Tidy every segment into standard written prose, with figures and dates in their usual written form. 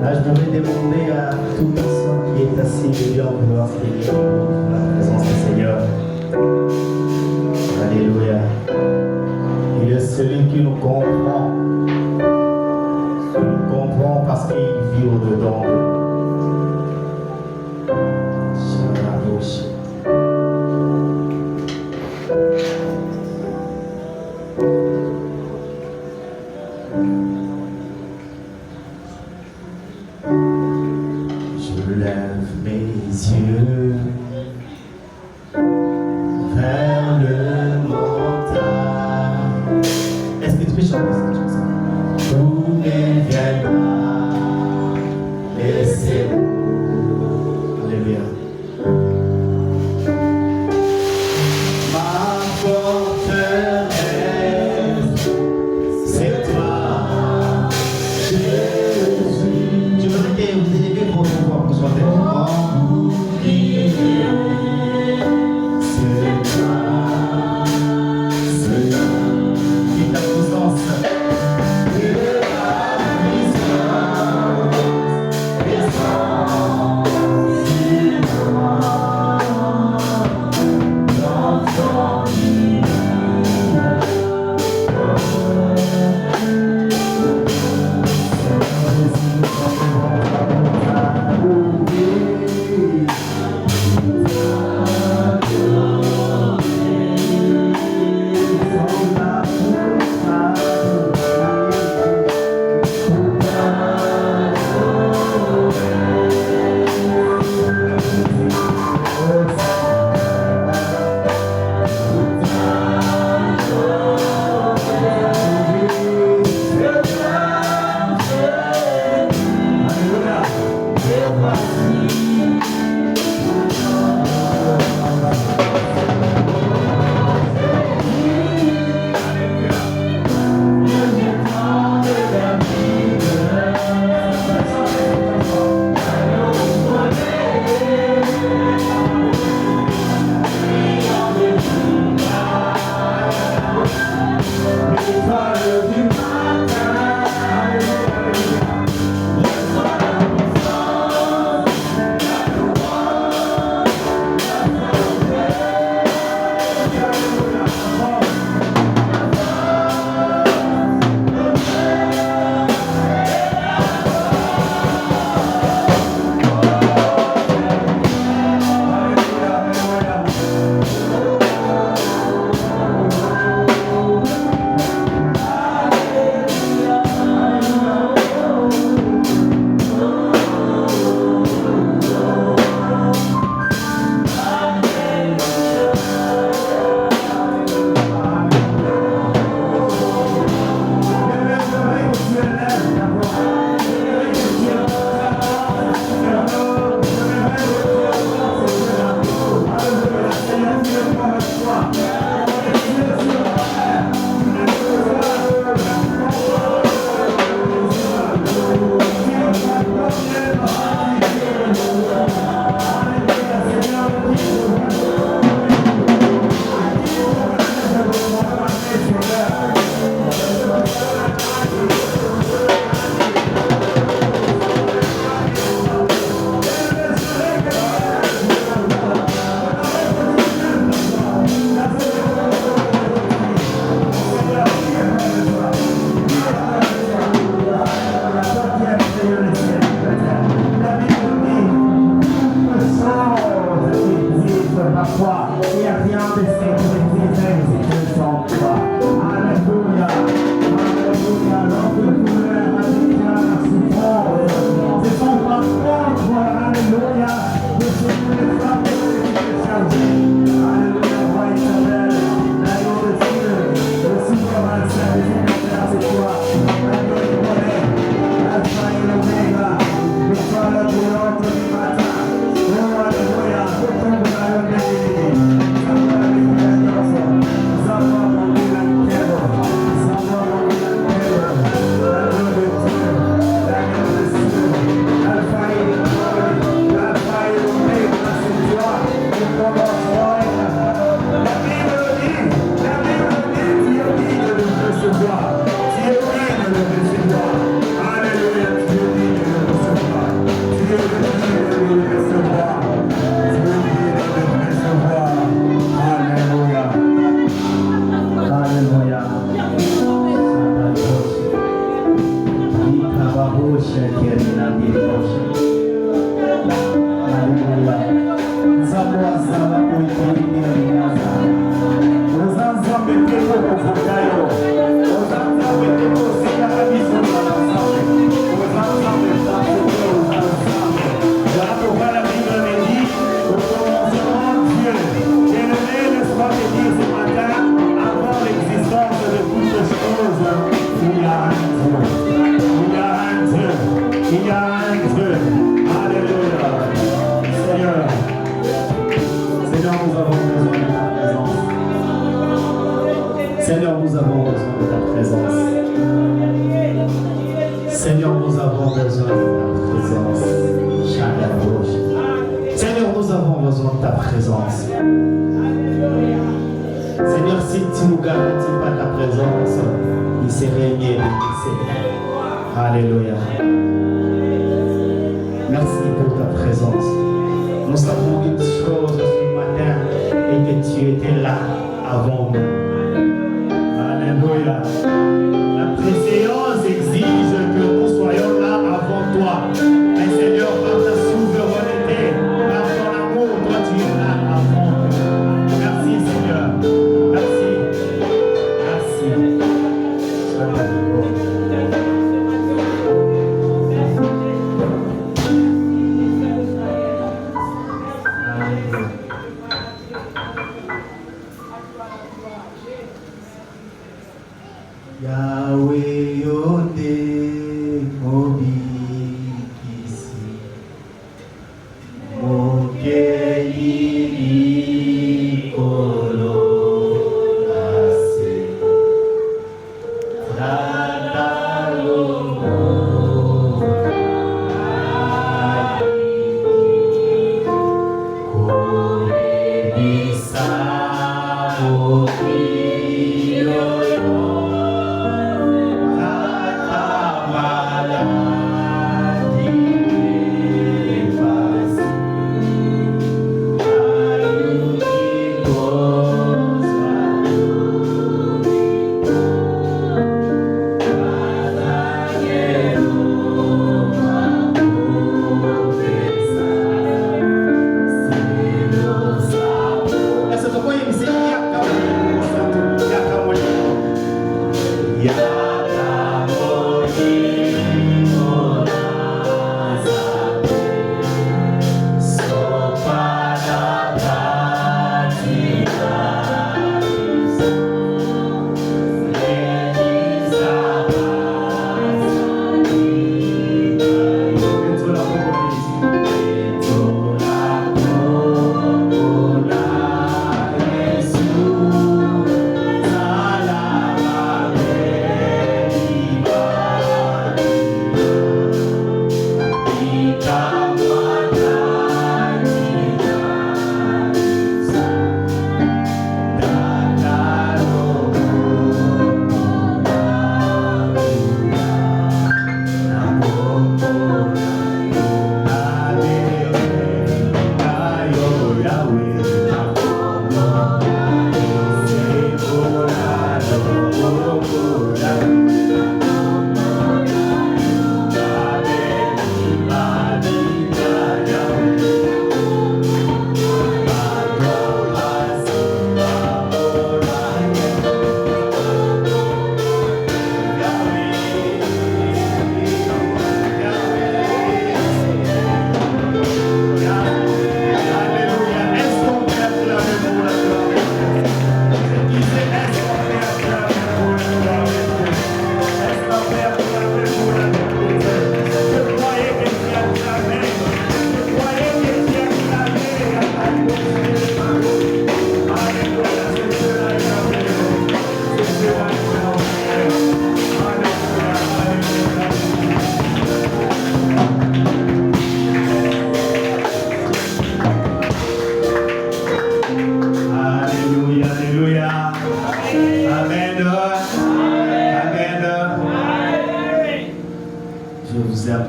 Là, je voudrais demander à toute personne qui est assise de Dieu en vouloir Seigneur, la présence du Seigneur. Alléluia. Il est celui qui nous comprend. Il nous comprend parce qu'il vit au-dedans de nous. Je lève mes yeux vers le montagne. Est-ce que tu peux chanter cette chanson? Où viendra les secours. Alléluia. Ma forteresse, c'est toi, Jésus. Tu veux que vous ayez pour chanter. Pourquoi la Bible me dit, au commencement Dieu. Bien-aimé, laisse-moi te dire ce matin, avant l'existence de toutes choses, il y a un Dieu. Il y a un Dieu. Il y a un Dieu. Alléluia. Seigneur. Seigneur, nous avons besoin de ta présence. Seigneur, nous avons besoin de ta présence. Seigneur, nous avons besoin de ta présence. Seigneur, nous avons besoin de ta présence. Seigneur, si tu ne nous garantis pas ta présence, il serait mieux de laisser. Alléluia. Merci pour ta présence. Nous savons une chose ce matin et que tu étais là avant nous. Alléluia. La préséance exige que nous soyons là avant toi. Mais Seigneur, par ta souveraineté, par ton amour, toi tu es là avant nous. Merci Seigneur. Merci. Merci. Yahweh Yodé Mobikisi Mokeli Kolo Ase Tadalomo Korebisa Mokiyoyo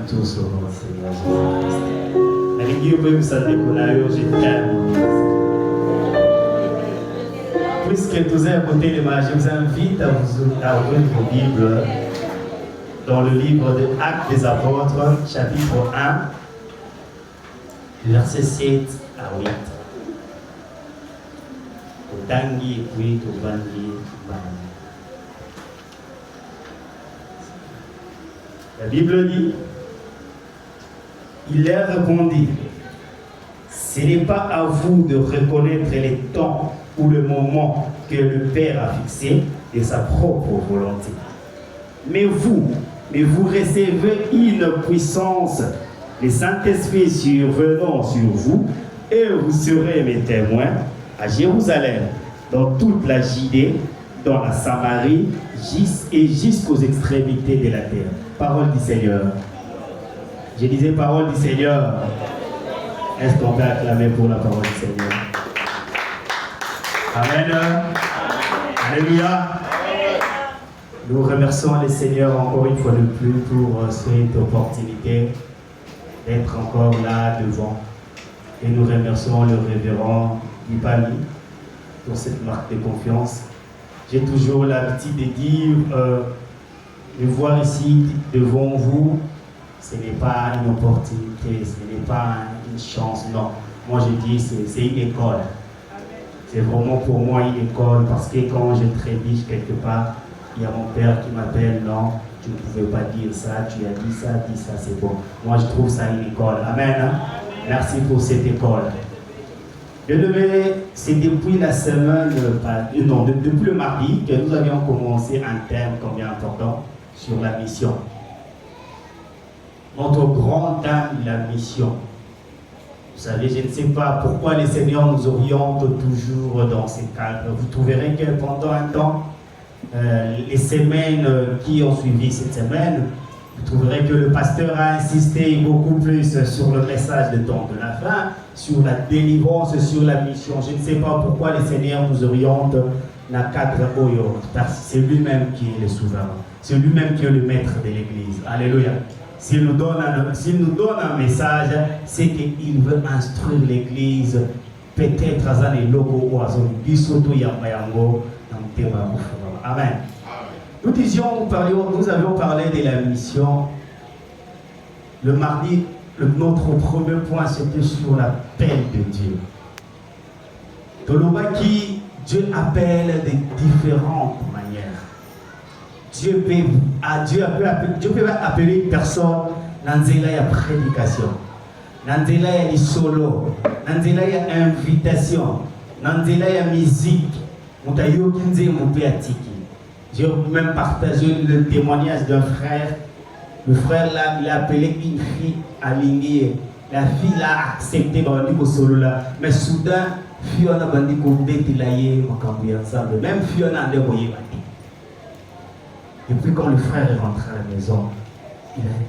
tous au nom du Seigneur Jésus-Christ. Mais Dieu veut que ça décolle, je t'aime. Puisque tous à côté de moi, je vous invite à ouvrir vos Bibles dans le livre de Actes des Apôtres, chapitre 1, versets 7 à 8. Au Tangi, oui, au Bandi, La Bible dit, il leur répondit, Ce n'est pas à vous de reconnaître les temps ou le moment que le Père a fixé de sa propre volonté. Mais vous recevez une puissance, le Saint-Esprit survenant sur vous, et vous serez mes témoins à Jérusalem, dans toute la Judée, dans la Samarie et jusqu'aux extrémités de la terre. Parole du Seigneur. Je disais parole du Seigneur. Est-ce qu'on peut acclamer pour la parole du Seigneur? Amen. Alléluia. Nous remercions le Seigneur encore une fois de plus pour cette opportunité d'être encore là devant. Et nous remercions le révérend Ipani pour cette marque de confiance. J'ai toujours l'habitude de dire, me voir ici devant vous, ce n'est pas une opportunité, ce n'est pas une chance, non. Moi je dis c'est une école. C'est vraiment pour moi une école parce que quand je trébuche quelque part, il y a mon père qui m'appelle, non, tu ne pouvais pas dire ça, tu as dit ça, c'est bon. Moi je trouve ça une école. Amen. Hein? Merci pour cette école. C'est depuis la semaine, depuis le mardi que nous avions commencé un thème combien important sur la mission. Notre grand thème, la mission. Vous savez, je ne sais pas pourquoi le Seigneur nous oriente toujours dans ces cadres. Vous trouverez que pendant un temps, les semaines qui ont suivi cette semaine, vous trouverez que le pasteur a insisté beaucoup plus sur le message de temps de la fin, sur la délivrance, sur la mission. Je ne sais pas pourquoi le Seigneur nous oriente dans le cadre Oyo, parce que c'est lui-même qui est le souverain. C'est lui-même qui est le maître de l'Église. Alléluia. S'il nous donne un message, c'est qu'il veut instruire l'Église, peut-être à les logos ou à son bisoto yamayango dans le thème. Amen. Nous avions parlé de la mission. Le mardi, notre premier point, c'était sur l'appel de Dieu. Tolobaki, Dieu appelle de différentes manières. Dieu peut appeler une personne dans la prédication, dans la solo, dans la invitation, dans la musique. J'ai même partagé le témoignage d'un frère. Le frère là, il a appelé une fille à Linguier. La fille l'a accepté dans le solo là. Mais soudain, fille a bandit qu'on détilaye ensemble. Même fille a dévoyé. Et puis quand le frère est rentré à la maison,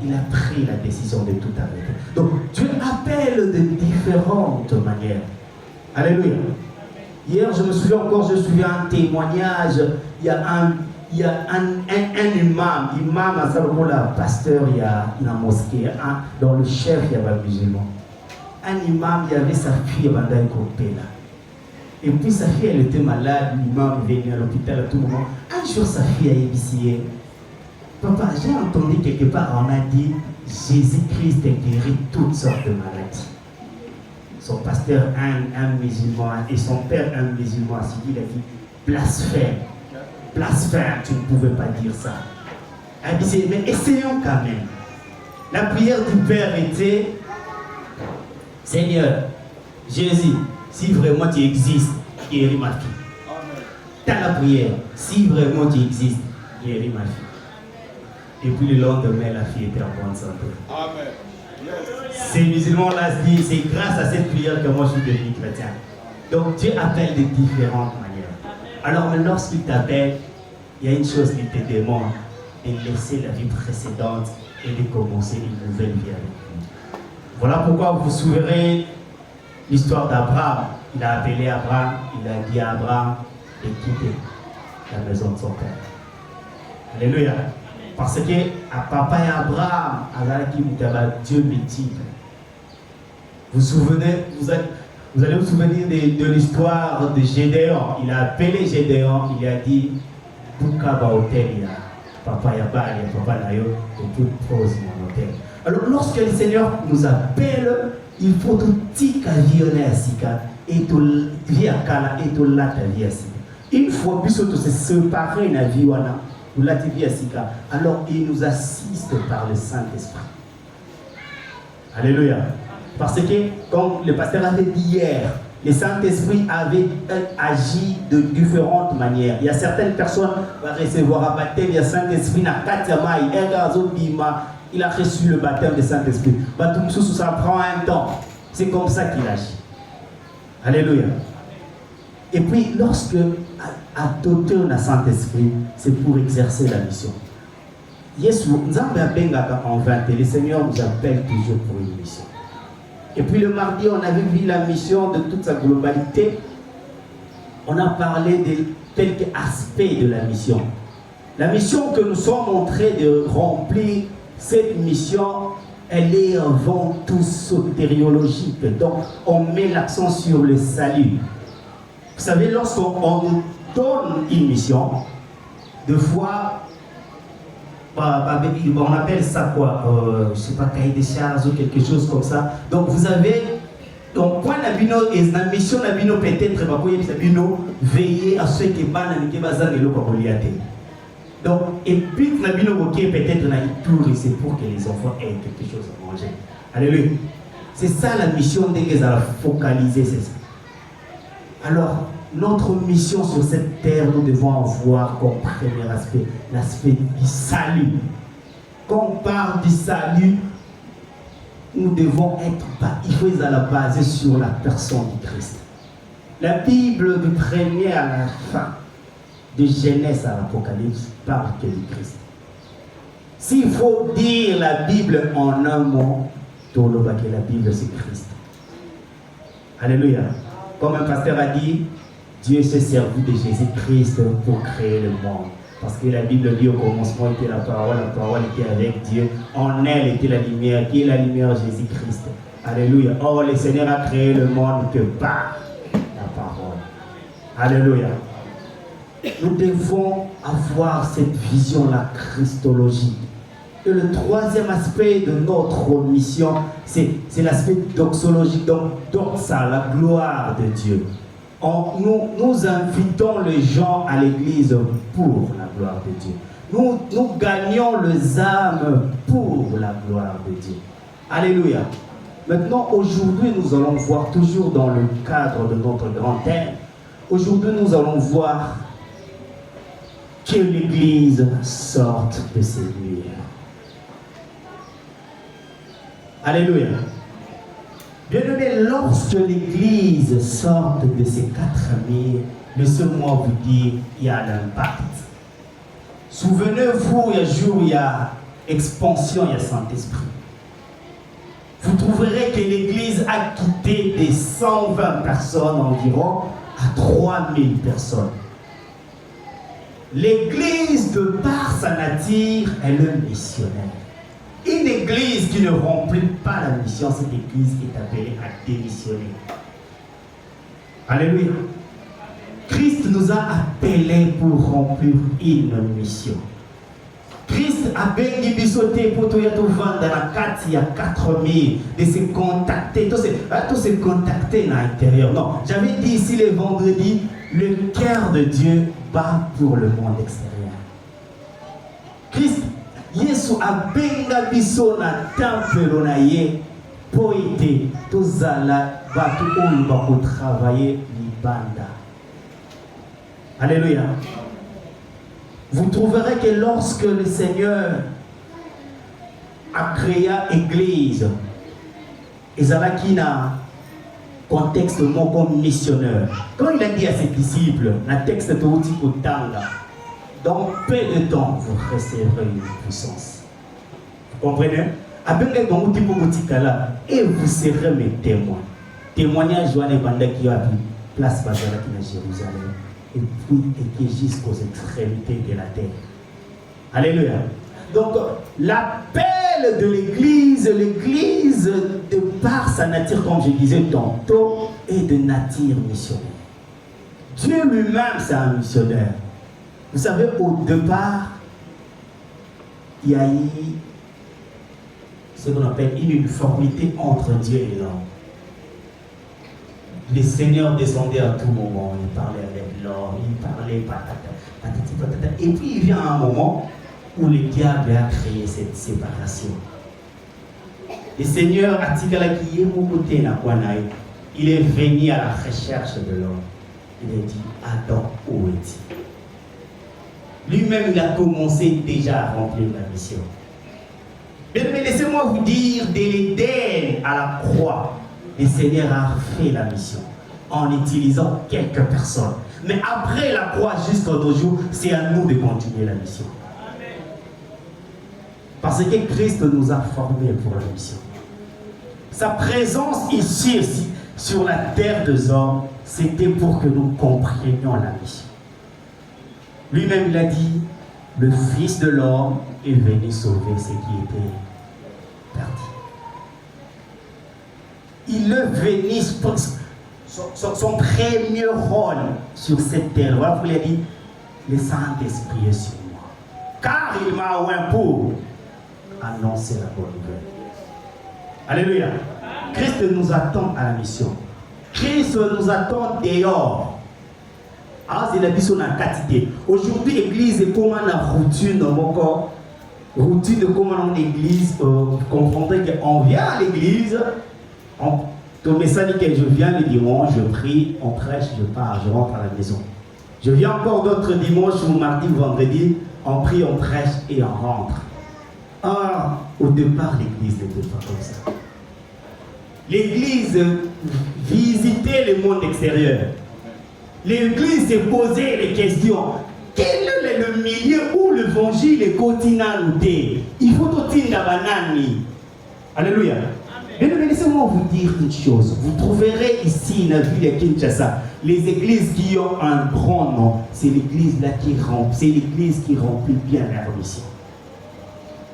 il a pris la décision de tout arrêter. Donc Dieu appelle de différentes manières. Alléluia. Hier, je me souviens un témoignage. Il y a un imam à Saboula, pasteur, il y a une mosquée, dans le chef, il y avait un musulman. Un imam, il y avait sa fille à côté là. Et puis sa fille, elle était malade, l'imam venait à l'hôpital à tout moment. Un jour, sa fille a ébissé. Papa, j'ai entendu quelque part, on a dit, Jésus-Christ guérit toutes sortes de maladies. Son pasteur, un musulman, et son père, un musulman, il a dit, blasphème. Blasphème, tu ne pouvais pas dire ça. Elle disait, mais essayons quand même. La prière du Père était, Seigneur, Jésus, si vraiment tu existes, guéris ma fille. Dans la prière, si vraiment tu existes, guéris ma fille. Et puis le lendemain, la fille était en bonne santé. Amen. Yes. Ces musulmans-là se disent, c'est grâce à cette prière que moi je suis devenu chrétien. Donc Dieu appelle de différentes manières. Alors mais lorsqu'il t'appelle, il y a une chose qu'il te demande, de laisser la vie précédente et de commencer une nouvelle vie avec lui. Voilà pourquoi vous vous souvenez l'histoire d'Abraham. Il a appelé Abraham, il a dit à Abraham de quitter la maison de son père. Alléluia. Parce que à papa et Abraham, Dieu multiple. Vous allez vous souvenir de l'histoire de Gédéon. Il a appelé Gédéon, il a dit Bukaba Hotel, papa Yaba, papa Nayo, et tout pose mon hôtel. Alors lorsque le Seigneur nous appelle, il faut tout tika vionner à Sika et tout via Kala et tout la vie à Sika. Une fois plus tout se séparer la vie wana ou la vie à Sika. Alors il nous assiste par le Saint-Esprit. Alléluia. Parce que, comme le pasteur avait dit hier, le Saint-Esprit avait agi de différentes manières. Il y a certaines personnes qui vont recevoir un baptême, il y a Saint-Esprit, il a reçu le baptême du Saint-Esprit. Ça prend un temps. C'est comme ça qu'il agit. Alléluia. Et puis, lorsque adopter le Saint-Esprit, c'est pour exercer la mission. Yes, nous avons en 20 et le Seigneur nous appelle toujours pour une mission. Et puis le mardi, on avait vu la mission de toute sa globalité. On a parlé de quelques aspects de la mission. La mission que nous sommes en train de remplir, cette mission, elle est avant tout sotériologique. Donc, on met l'accent sur le salut. Vous savez, lorsqu'on nous donne une mission, deux fois, on appelle ça quoi, je ne sais pas, cahier des charges ou quelque chose comme ça. Donc vous avez, donc point la bino et la mission la bino peut-être veiller à ce que bananique bazar et l'eau donc et puis la bino peut-être na tour c'est pour que les enfants aient quelque chose à manger. Alléluia. C'est ça la mission des gens à focaliser, c'est ça. Alors notre mission sur cette terre, nous devons avoir comme premier aspect l'aspect du salut. Quand on parle du salut, nous devons être à la base sur la personne du Christ. La Bible du premier à la fin, de Genèse à l'Apocalypse, parle que du Christ. S'il faut dire la Bible en un mot, que la Bible c'est Christ. Alléluia. Comme un pasteur a dit, Dieu s'est servi de Jésus-Christ pour créer le monde. Parce que la Bible dit au commencement était la parole était avec Dieu. En elle était la lumière, qui est la lumière Jésus-Christ. Alléluia. Or, le Seigneur a créé le monde que par la parole. Alléluia. Nous devons avoir cette vision-là christologique. Et le troisième aspect de notre mission, c'est l'aspect doxologique. Donc, doxa, la gloire de Dieu. Nous invitons les gens à l'église pour la gloire de Dieu. Nous gagnons les âmes pour la gloire de Dieu. Alléluia. Maintenant, aujourd'hui, nous allons voir, toujours dans le cadre de notre grand thème, aujourd'hui, nous allons voir que l'église sorte de ses murs. Alléluia. Bien-aimés, lorsque l'Église sort de ces 4 murs, laissez-moi vous dire, il y a l'impact. Souvenez-vous, il y a jour, il y a expansion, il y a Saint-Esprit. Vous trouverez que l'Église a quitté des 120 personnes environ à 3000 personnes. L'Église, de par sa nature, elle est missionnaire. Une église qui ne remplit pas la mission, cette église est appelée à démissionner. Alléluia. Christ nous a appelés pour remplir une mission. Christ a béni bisoté pour tout vendre dans la carte, il y a 4000 de se contacter, tous se contacter à l'intérieur. Non, j'avais dit ici le vendredi, le cœur de Dieu bat pour le monde extérieur. Christ Yesu abenga biso na temple na ye po ete tozala batu oyo bakotravailler libanda. Alléluia. Vous trouverez que lorsque le Seigneur a créé l'église, ezalaki na contexte mon comme missionnaire. Quand il a dit à ses disciples, na texte de Kotanga, dans peu de temps, vous recevrez une puissance. Vous comprenez? Et vous serez mes témoins. Témoignage Joanne et Banda qui a pris place à Jérusalem. Et puis jusqu'aux extrémités de la terre. Alléluia. Donc, l'appel de l'église de par sa nature, comme je disais tantôt, est de nature missionnaire. Dieu lui-même, c'est un missionnaire. Vous savez, au départ, il y a eu ce qu'on appelle une uniformité entre Dieu et l'homme. Le Seigneur descendait à tout moment, il parlait avec l'homme, il parlait patati, patata. Et puis il vient un moment où le diable a créé cette séparation. Le Seigneur a dit il est venu à la recherche de l'homme. Il a dit, Adam, où es-tu? Lui-même, il a commencé déjà à remplir la mission. Mais laissez-moi vous dire, de l'Éden à la croix, le Seigneur a fait la mission en utilisant quelques personnes. Mais après la croix, jusqu'à nos jours, c'est à nous de continuer la mission. Parce que Christ nous a formés pour la mission. Sa présence ici, sur la terre des hommes, c'était pour que nous comprenions la mission. Lui-même, il a dit, le Fils de l'homme est venu sauver ce qui était perdu. Il est venu, son premier rôle sur cette terre. Voilà pourquoi il a dit, le Saint-Esprit est sur moi. Car il m'a oint pour annoncer la bonne nouvelle. Alléluia. Christ nous attend à la mission. Christ nous attend dehors. Ah, c'est la mission en quantité. Aujourd'hui, l'église est comme une routine dans mon corps. Routine de comment on église, confronté qu'on vient à l'église, ton message que je viens le dimanche, je prie, on prêche, je pars, je rentre à la maison. Je viens encore d'autres dimanches ou mardi ou vendredi, on prie, on prêche et on rentre. Ah, au départ, l'église n'était pas comme ça. L'église visitait le monde extérieur. L'église s'est posé les questions. Quel est le milieu où l'évangile est quotidien? Il faut tout la banane. Alléluia. Mais laissez-moi vous dire une chose. Vous trouverez ici dans la ville de Kinshasa, les églises qui ont un grand nom, c'est l'église là qui remplit, c'est l'église qui remplit bien leur mission.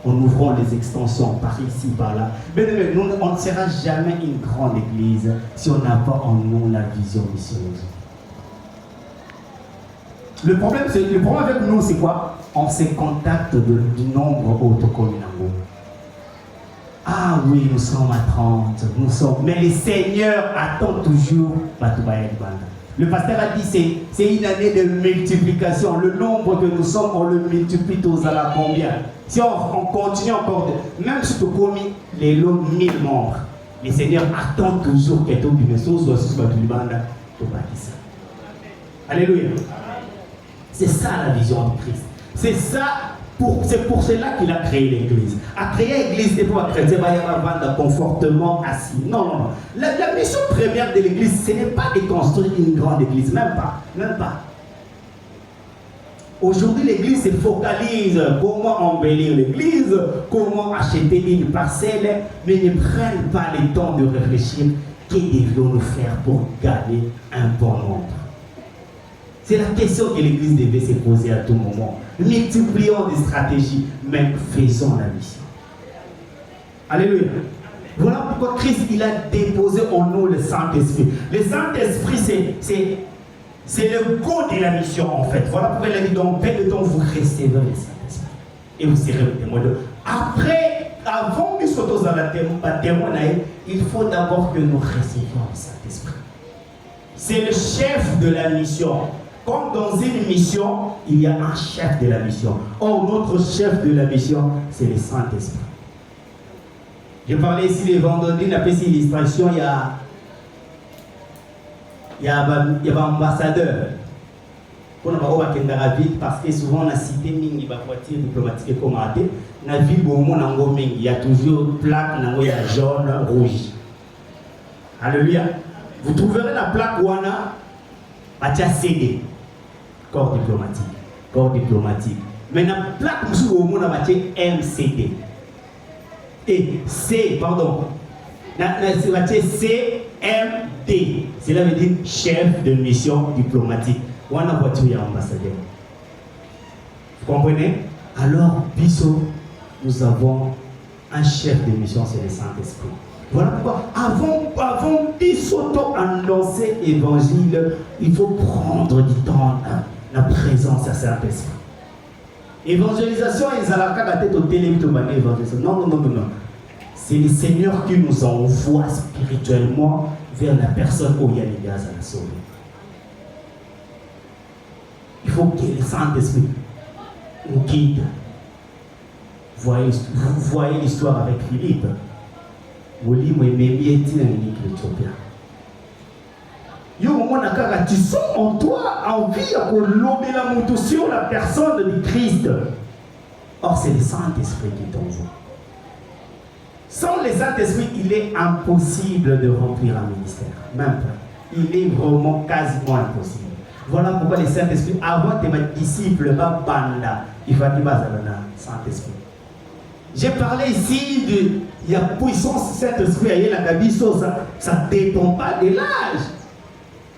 En ouvrant les extensions par ici, par là. Mais nous, on ne sera jamais une grande église si on n'a pas en nous la vision missionnaire. Le problème avec nous, c'est quoi? On se contacte du nombre autocommunal. Ah oui, nous sommes à 30, nous sommes. Mais le Seigneur attend toujours Batoubaï Banda. Le pasteur a dit c'est une année de multiplication. Le nombre que nous sommes, on le multiplie tous à la combien? Si on continue encore, même si tu commis les 1000 membres, le Seigneur attend toujours que tout le monde soit sur Batoubaï Banda. Alléluia. C'est ça la vision de Christ. C'est pour cela qu'il a créé l'église. A créé l'église et pour créer un confortement assis. Non. La mission première de l'église, ce n'est pas de construire une grande église, même pas. Aujourd'hui, l'église se focalise comment embellir l'église, comment acheter une parcelle, mais ne prennent pas le temps de réfléchir. Que devions-nous faire pour gagner un bon nombre? C'est la question que l'église devait se poser à tout moment. Multiplions des stratégies, mais faisons la mission. Alléluia. Voilà pourquoi Christ il a déposé en nous le Saint-Esprit. Le Saint-Esprit, c'est le goût de la mission en fait. Voilà pourquoi il a dit donc, vous recevrez le Saint-Esprit. Et vous serez le témoin de. Après, avant de sortir dans la témoin, il faut d'abord que nous recevions le Saint-Esprit. C'est le chef de la mission. Comme dans une mission, il y a un chef de la mission. Or, notre chef de la mission, c'est le Saint-Esprit. Je parlais ici les vendredis, on a fait cette illustration, il y a un ambassadeur. On a ville parce que souvent on a cité une voiture diplomatique comme à la ville où il y a toujours plaque, il y a jaune, rouge. Alléluia. Vous trouverez la plaque où on a CD. Corps diplomatique. Mais la plaque où on a MCD. Et CMD. Cela veut dire chef de mission diplomatique. On a voiture ambassadeur. Vous comprenez? Alors, Bissot, nous avons un chef de mission, c'est le Saint-Esprit. Voilà pourquoi, avant Bissot annoncer l'évangile, il faut prendre du temps à la présence à Saint-Esprit. Évangélisation, ils ont la tête au évangélisation. Non. C'est le Seigneur qui nous envoie spirituellement vers la personne où il y a les gaz à la sauver. Il faut que le Saint-Esprit nous guide. Vous voyez l'histoire avec Philippe. Tu sens en toi envie de lober la moto sur la personne de Christ. Or, c'est le Saint-Esprit qui est en vous. Sans le Saint-Esprit, il est impossible de remplir un ministère. Même pas. Il est vraiment quasiment impossible. Voilà pourquoi le Saint-Esprit, avant de être disciple, il faut qu'il le Saint-Esprit. J'ai parlé ici de la puissance du Saint-Esprit à la ça ne dépend pas de l'âge.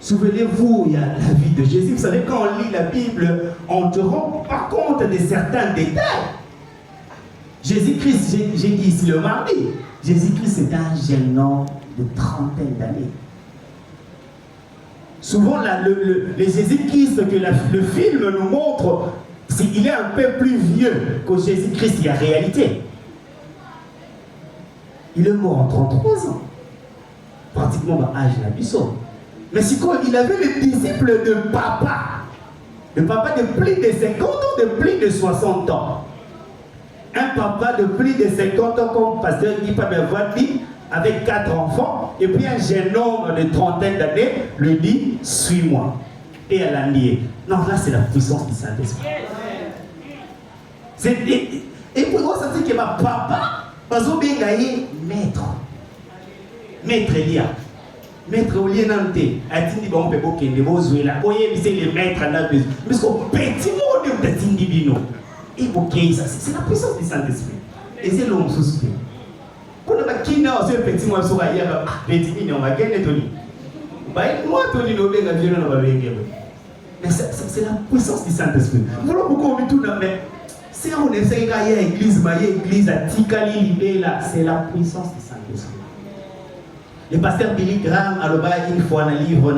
Souvenez-vous, il y a la vie de Jésus. Vous savez, quand on lit la Bible, on ne te rend pas compte de certains détails. Jésus-Christ, j'ai dit ici le mardi, Jésus-Christ est un jeune homme de trentaine d'années. Souvent, le Jésus-Christ que le film nous montre, il est un peu plus vieux que Jésus-Christ qui a réalité. Il est mort en 33 ans. Pratiquement à l'âge de la Bissau. Mais c'est quoi? Il avait les disciples de papa. Le papa de plus de 50 ans, de plus de 60 ans. Un papa de plus de 50 ans, comme pasteur Guy Pabervoit dit, avec 4 enfants, et puis un jeune homme de trentaine d'années lui dit, suis-moi. Et elle a nié. Non, là c'est la puissance du Saint-Esprit. Et pour moi, ça dit que ma papa, parce que maître. Maître Elia. Maître Olien Nante, a dit bon, on peut pas qu'il y ait là. Oye, c'est le maître à la base. Mais ce petit mot de Tindi Bino. Et pour qu'il y ait ça, c'est la puissance du Saint-Esprit. Et c'est l'homme sous-spect. Pour ne pas qu'il y ait un petit mot sur ailleurs, petit mignon, on va gagner Tony. Moi, Tony, nous venons à vivre dans la vie. Mais c'est la puissance du Saint-Esprit. Voilà pourquoi on met tout dans mais si on essaie qu'il y ait une église à Tikali, l'idée là, c'est la puissance du Saint-Esprit. Le pasteur Billy Graham a le bail une fois dans le livre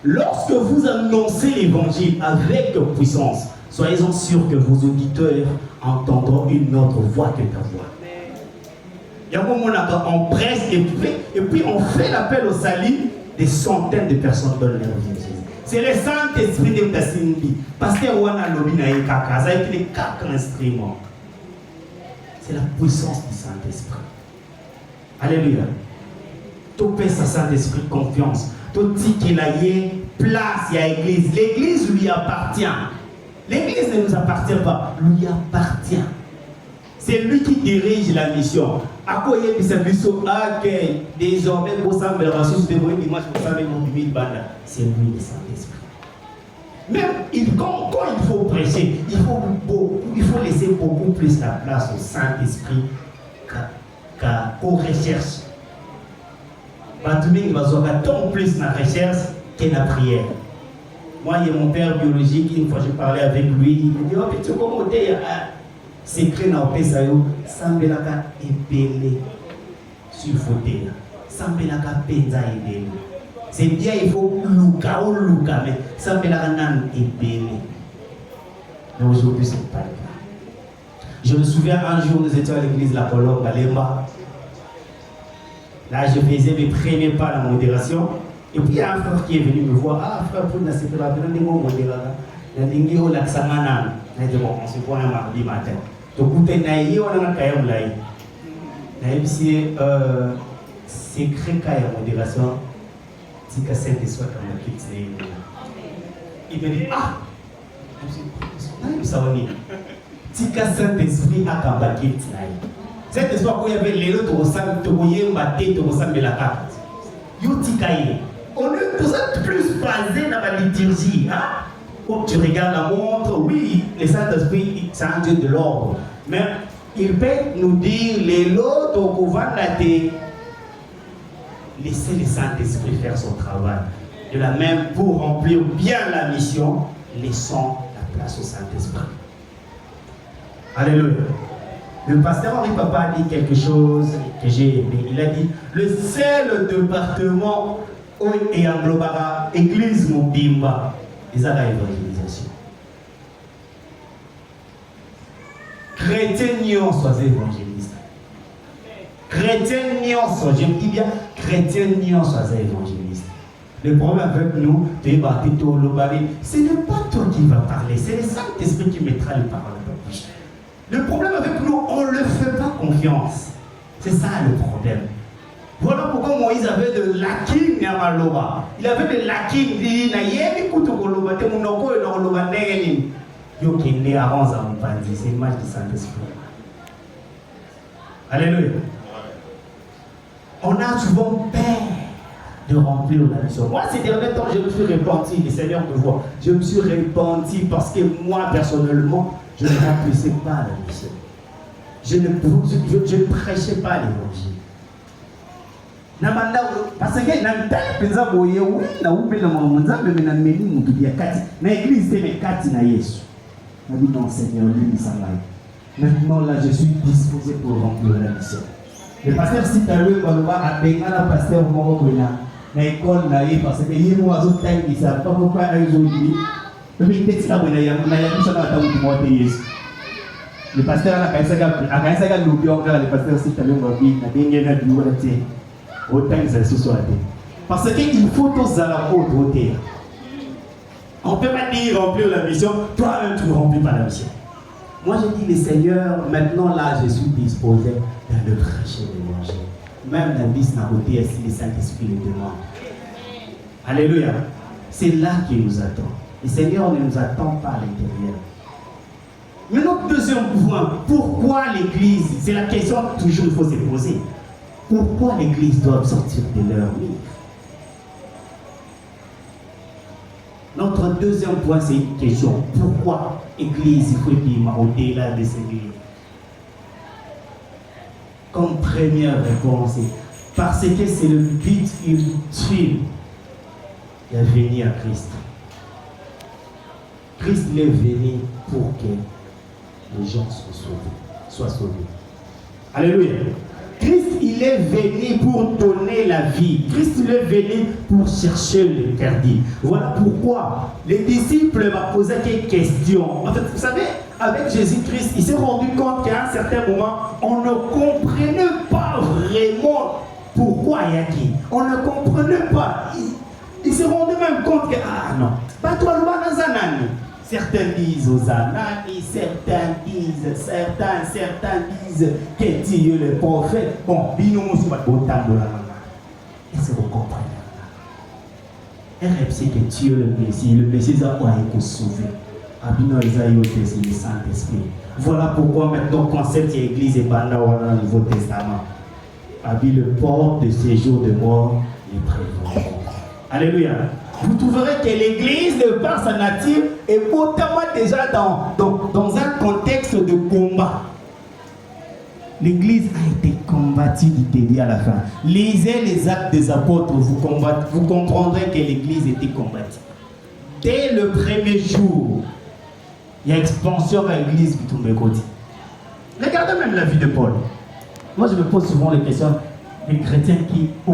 lorsque vous annoncez l'évangile avec puissance, soyez-en sûrs que vos auditeurs entendront une autre voix que ta voix. Il y a un moment où on presse et puis on fait l'appel au salut, des centaines de personnes donnent leur vie. C'est le Saint-Esprit de Tassimbi. Pasteur Wana Lobina et Kaka, ça a été les 4 instruments. C'est la puissance du Saint-Esprit. Alléluia. Tout fait sa Saint-Esprit confiance. Tout dit qu'il a place, il y a l'église. L'église lui appartient. L'église ne nous appartient pas, lui appartient. C'est lui qui dirige la mission. À quoi il y a des services désormais, vous savez, la ressource de moi, dimanche, vous savez, mon bibli banda. C'est lui le Saint-Esprit. Même quand il faut prêcher, il faut laisser beaucoup plus la place au Saint-Esprit qu'aux recherches. Il va avoir tant plus la recherche que la prière. Moi, il y a mon père biologique, une fois je parlais avec lui, il me dit, oh, mais tu comment t'es secret dans le pays, Sambelaka épelé sur le fauteuil. Sambelaka penza épelé. C'est bien, il faut louka, mais Sambelaka nan épelé. Mais aujourd'hui, ce n'est pas le cas. Je me souviens un jour, nous étions à l'église de la Colombe à Lemba. Là, je faisais mes premiers pas dans la modération. Et puis, il y a un frère qui est venu me voir. Ah, frère, pour nous, c'est pas bien, on modération. Il a dit, on se voit un mardi matin. Donc, on a dit, on a dit, c'est créé la modération. C'est que c'est des soins comme le kit. Il me dit, ah, ça va dire. C'est que Saint-Esprit a combattu. Cet espoir qu'il y avait les autres au sein de la carte. On est tout ça plus basé dans la liturgie. Hein? Quand tu regardes la montre, oui, le Saint-Esprit, c'est un Dieu de l'ordre. Mais il peut nous dire, les autres au couvent la terre, laissez le Saint-Esprit faire son travail. De la même, pour remplir bien la mission, laissons la place au Saint-Esprit. Alléluia. Le pasteur Henri Papa a dit quelque chose que j'ai aimé. Il a dit, le seul département et englobera Église Mobimba, ils ont l'évangélisation. Chrétiens soient évangélistes. Chrétiens soient, je me dis bien, chrétiens soient évangélistes. Le problème avec nous, ce n'est pas toi qui vas parler, c'est le Saint-Esprit qui mettra les paroles dans ta bouche. Le problème avec nous, on ne le fait pas confiance. C'est ça le problème. Voilà pourquoi Moïse avait de lakin à Maloba. Il avait de lakin. Il n'a jamais écouté Koloba. Il n'a pas écouté Koloba. C'est l'image du Saint-Esprit. Alléluia. On a souvent peur de remplir la mission. Moi, ces derniers temps, je me suis repenti. Le Seigneur me voit. Je me suis repenti parce que moi, personnellement, je ne remplissais pas la mission. Je ne prêchais pas l'évangile. Parce que non, Seigneur, maintenant là, je suis disposé pour remplir la mission. Le pasteur Sitalou a payé un pasteur Morokona. L'école n'a eu parce que il y a un oiseau qui ne savent pas pourquoi aujourd'hui. Le pasteur a fait un loup, le pasteur Sitalou a dit autant que ça soit. Parce qu'il faut tous à la haute terre. On ne peut pas dire remplir la mission, toi-même tu ne remplis pas la mission. Moi je dis, le Seigneur, maintenant là je suis disposé d'aller prêcher l'évangile. Même la bis n'a côté si le Saint-Esprit le demande. Alléluia. C'est là qu'il nous attend. Le Seigneur ne nous attend pas à l'intérieur. Mais notre deuxième point, pourquoi l'Église? C'est la question que toujours il faut se poser. Pourquoi l'Église doit sortir de leur livre? Notre deuxième point, c'est une question. Pourquoi l'Église, il faut dire au-delà de ces livres? Comme première réponse, parce que c'est le but ultime de venir à Christ. Christ est venu pour que les gens soient sauvés. Alléluia. Christ, il est venu pour donner la vie. Christ, il est venu pour chercher le perdu. Voilà pourquoi les disciples m'ont posé quelques questions. En fait, vous savez, avec Jésus-Christ, il s'est rendu compte qu'à un certain moment, on ne comprenait pas vraiment pourquoi il y a qui. On ne comprenait pas. Il s'est rendu même compte que, ah non, pas toi, le banazanani. Certains disent aux Anani, certains disent que Dieu est le prophète. Bon, est-ce que vous comprenez? RFC que Dieu est le Messie a été sauvé. Abino Isaïe, c'est le Saint-Esprit. Voilà pourquoi maintenant, quand cette église est pendant le Nouveau Testament, Abi le porte de séjour de mort est prévu. Alléluia. Vous trouverez que l'église, de par sa nature, est totalement déjà dans un contexte de combat. L'église a été combattue du début à la fin. Lisez les actes des apôtres, vous comprendrez que l'église était combattue. Dès le premier jour, il y a expansion à l'église de tous les côtés. Regardez même la vie de Paul. Moi, je me pose souvent les questions. Les chrétiens qui, à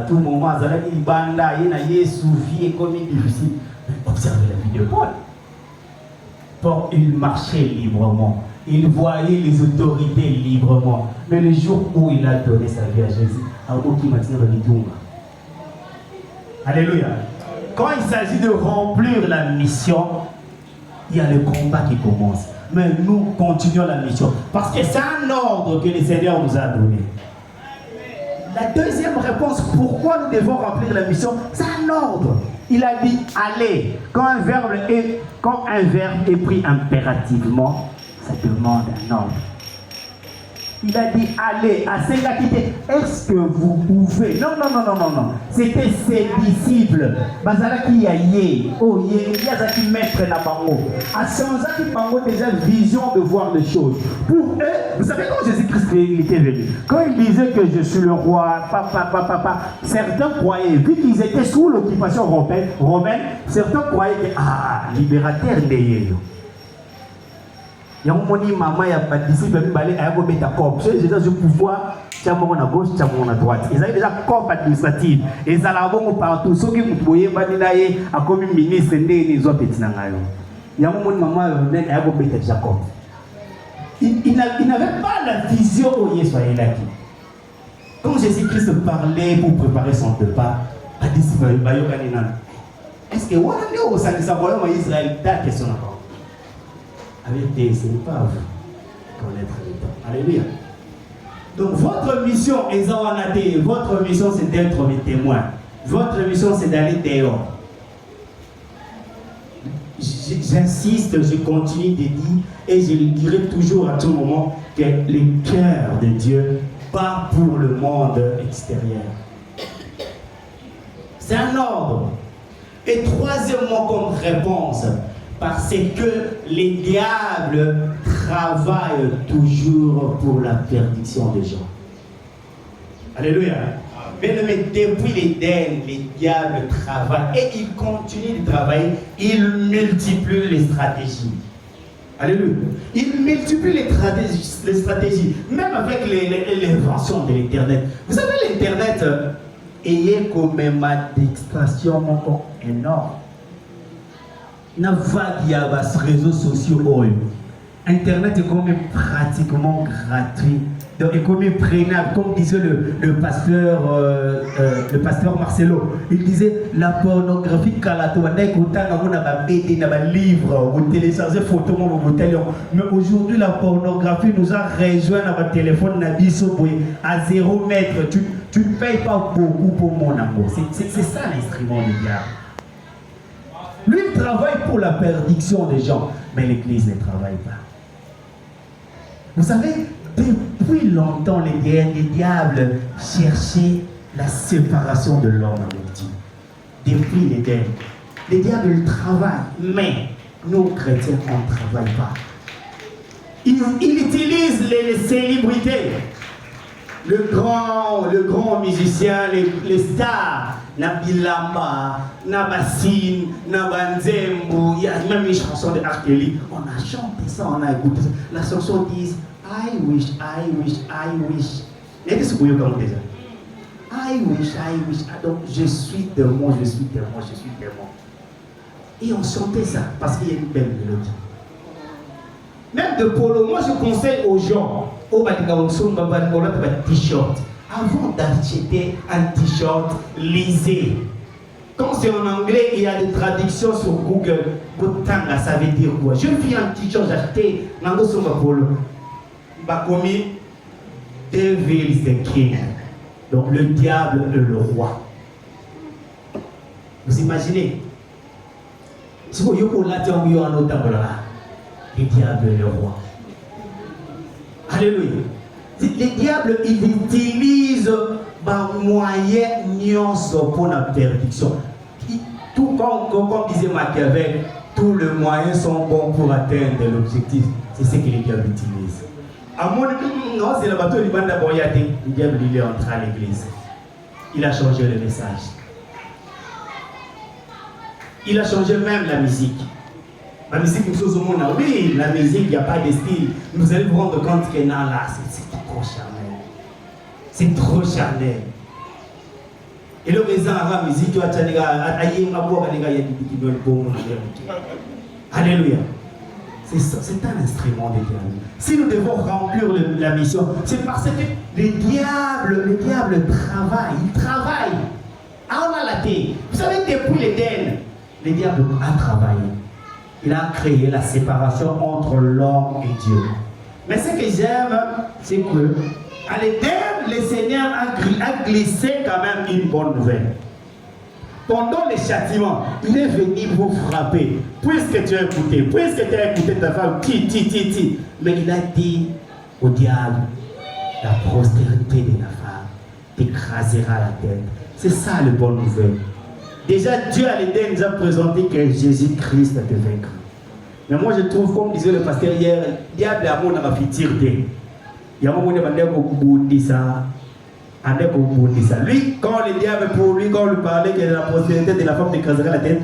tout moment, ils vie comme difficile. Observez la vie de Paul. Paul, il marchait librement. Il voyait les autorités librement. Mais le jour où il a donné sa vie à Jésus, alléluia. Quand il s'agit de remplir la mission, il y a le combat qui commence. Mais nous continuons la mission. Parce que c'est un ordre que le Seigneur nous a donné. La deuxième réponse, pourquoi nous devons remplir la mission, c'est un ordre. Il a dit allez. Quand un verbe est pris impérativement, ça demande un ordre. Il a dit allez à ses qualités. Est-ce que vous pouvez? Non. C'était ses disciples. Bazalaki yaye, oh yazaki maître na bango. A Sanzaki bango déjà vision de voir les choses. Pour eux, vous savez quand Jésus-Christ il était venu, quand il disait que je suis le roi, certains croyaient, vu qu'ils étaient sous l'occupation romaine, certains croyaient que libérateur de il y a un moment maman il y a pas disciple qui balait à beta corps c'est déjà du pouvoir tiens mon à gauche tiens mon à droite ils avaient déjà corps administratif et ça là bon partout ceux qui moutoyer bandinaye a comme ministre ndé les autres petits nangayo il y a un moment maman venait à beta Jacob il n'avait pas la vision où Jésus est là qui quand Jésus-Christ parlait pour préparer son repas a disciple bayo kanina est-ce que on a au sein de sa voyant Israël ta question encore avec des, ce n'est pas à vous connaître le temps. Alléluia. Donc votre mission, votre mission c'est d'être les témoins. Votre mission c'est d'aller dehors. J'insiste, je continue de dire et je le dirai toujours à tout moment que le cœur de Dieu bat pour le monde extérieur. C'est un ordre. Et troisièmement comme réponse, parce que les diables travaillent toujours pour la perdition des gens. Alléluia. Mais depuis l'Éden, les diables travaillent et ils continuent de travailler. Ils multiplient les stratégies. Alléluia. Ils multiplient les stratégies. Même avec l'invention de l'Internet. Vous savez, l'Internet est comme même d'extraction énorme. Il y a des réseaux sociaux. Internet est quand même pratiquement gratuit. Donc, il est comme prenable, comme disait le pasteur Marcelo. Il disait la pornographie, livre, vous téléchargez photos, mais aujourd'hui la pornographie nous a rejoint dans votre téléphone à 0 mètre. Tu ne payes pas beaucoup pour mon amour. C'est ça l'instrument du diable. Lui, il travaille pour la perdition des gens, mais l'Église ne travaille pas. Vous savez, depuis longtemps, les diables cherchaient la séparation de l'homme avec Dieu. Depuis l'Éden, les diables travaillent, mais nous, chrétiens, on ne travaille pas. Ils utilisent les célébrités. Le grand musicien, les stars, Nabilamba, Nabassine, Nabanzembo, il y a même les chansons de R. Kelly. On a chanté ça, on a écouté ça. La chanson dit I wish. Et qu'est-ce que vous voyez comme déjà? I wish. Donc, je suis démon. Et on chantait ça parce qu'il y a une belle mélodie. Même de polo, moi je conseille aux gens, t-shirt. Avant d'acheter un t-shirt, lisez. Quand c'est en anglais, il y a des traductions sur Google. Botanga, ça veut dire quoi? Je vis un t-shirt, j'ai acheté Nango Soma Polo. Bakomi, Devil is the king. Donc le diable est le roi. Vous imaginez? Si vous voyez pour la terre, vous avez un autre le diable est le roi. Alléluia. Les diables, ils utilisent des moyens pour la perdition. Tout comme disait Machiavel, tous les moyens sont bons pour atteindre l'objectif. C'est ce que les diables utilisent. À mon non, c'est le bateau du bande d'Aboyate. Le diable, il est entré à l'église. Il a changé le message. Il a changé même la musique. La musique, oui, la musique, il n'y a pas de style. Vous allez vous rendre compte que non, là, c'est trop charnel. C'est trop charnel. Et le raison à la musique, tu as dit, alléluia. C'est ça, c'est un instrument de diable. Si nous devons remplir la mission, c'est parce que les diables travaillent. Ils travaillent. Ah, on a la tête. Vous savez, depuis l'Éden, le diable a travaillé. Il a créé la séparation entre l'homme et Dieu. Mais ce que j'aime, c'est que à l'Éden, le Seigneur a glissé quand même une bonne nouvelle. Pendant les châtiments, il est venu vous frapper. Puisque tu as écouté ta femme, mais il a dit au diable, la postérité de la femme t'écrasera la tête. C'est ça la bonne nouvelle. Déjà, Dieu à l'Éden nous a présenté que Jésus-Christ a été vaincu. Mais moi, je trouve, comme disait le pasteur hier, le diable a mon tiré. Il y a un moment où il ça. Lui, quand le diable, pour lui, quand on lui parlait que la postérité de la femme t'écrasera la tête,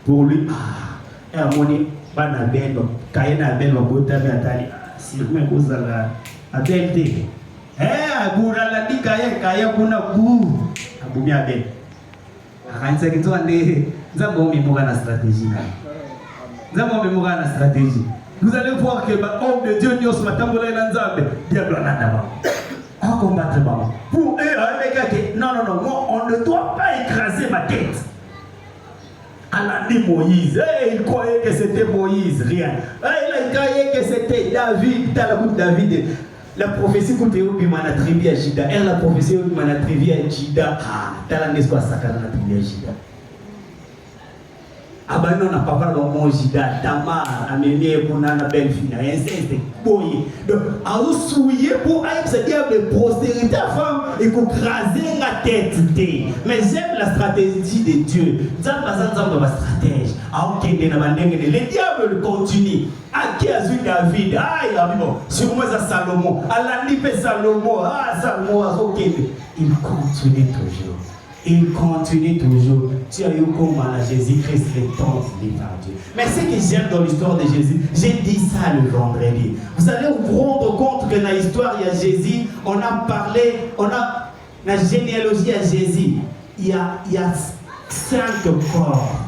pour lui, il y a un moment où il y a un moment où il y a un moment où il y a stratégie. Vous allez voir que l'homme de Dieu ce matin, diable en combattre maman. Pour eux, non, moi, on ne doit pas écraser ma tête. Elle a dit Moïse. Il croyait que c'était Moïse, rien. Il a croyé que c'était David, dans la bouche de David. La prophétie que tu as attribuée à Jida, elle la prophétie que tu as attribuée à Jida, tu as n'est-ce pas ça qu'elle a attribuée à Jida. Ah ben non, on n'a pas parlé de mon Jida, Tamar, Amélie, Bounana, Belfina, inceste, boye. Donc, à vous souiller pour aller se dire de postérité à femme et qu'on craser la tête. Mais j'aime la stratégie de Dieu. Nous ma stratège. Le diable continue. À qui a vu David? Ah, il a vu bon. Sur moi, c'est Salomon. À la nipe Salomon. Ah, Salomon, ok. Il continue toujours. Il continue toujours. Tu as eu comme à Jésus-Christ les temps par Dieu. Mais ce que j'aime dans l'histoire de Jésus, j'ai dit ça le vendredi. Vous allez vous rendre compte que dans l'histoire, il y a Jésus, on a parlé, on a la généalogie à Jésus. Il y a 5 corps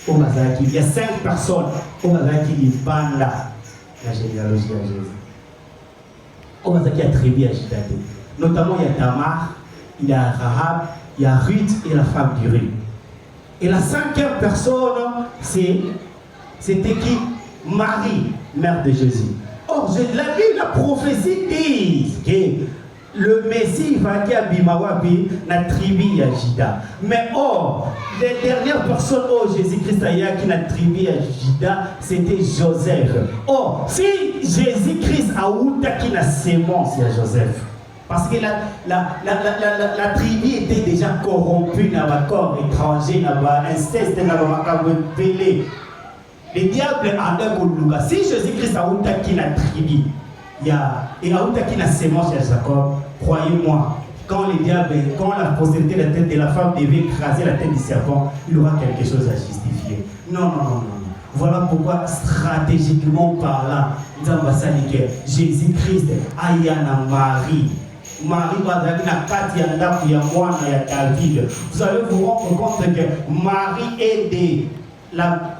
au Mazaki. Il y a 5 personnes au Mazaki qui bandent la généalogie à Jésus. Au Mazaki attribué à Jésus. Notamment, il y a Tamar, il y a Rahab, il y a Ruth et la femme du Ruth. Et la 5e personne, c'était qui? Marie, mère de Jésus. Or, la prophétie dit que le Messie va qui a Bimawabi n'a tribu à Jida. Mais or, les dernières personnes Jésus-Christ qui n'a tribu à Jida, c'était Joseph. Or, si Jésus-Christ a eu la sémence à Joseph, parce que la tribu était déjà corrompue dans le corps étranger, dans l'inceste, dans le pelé. Le diable a un si Jésus-Christ a eu la tribu, il a eu la sémence à Jacob, croyez-moi, quand la postérité de la tête de la femme devait écraser la tête du serpent, il aura quelque chose à justifier. Non. Voilà pourquoi, stratégiquement parlant, Jésus-Christ a Marie. Marie va dire David. Vous allez vous rendre compte que Marie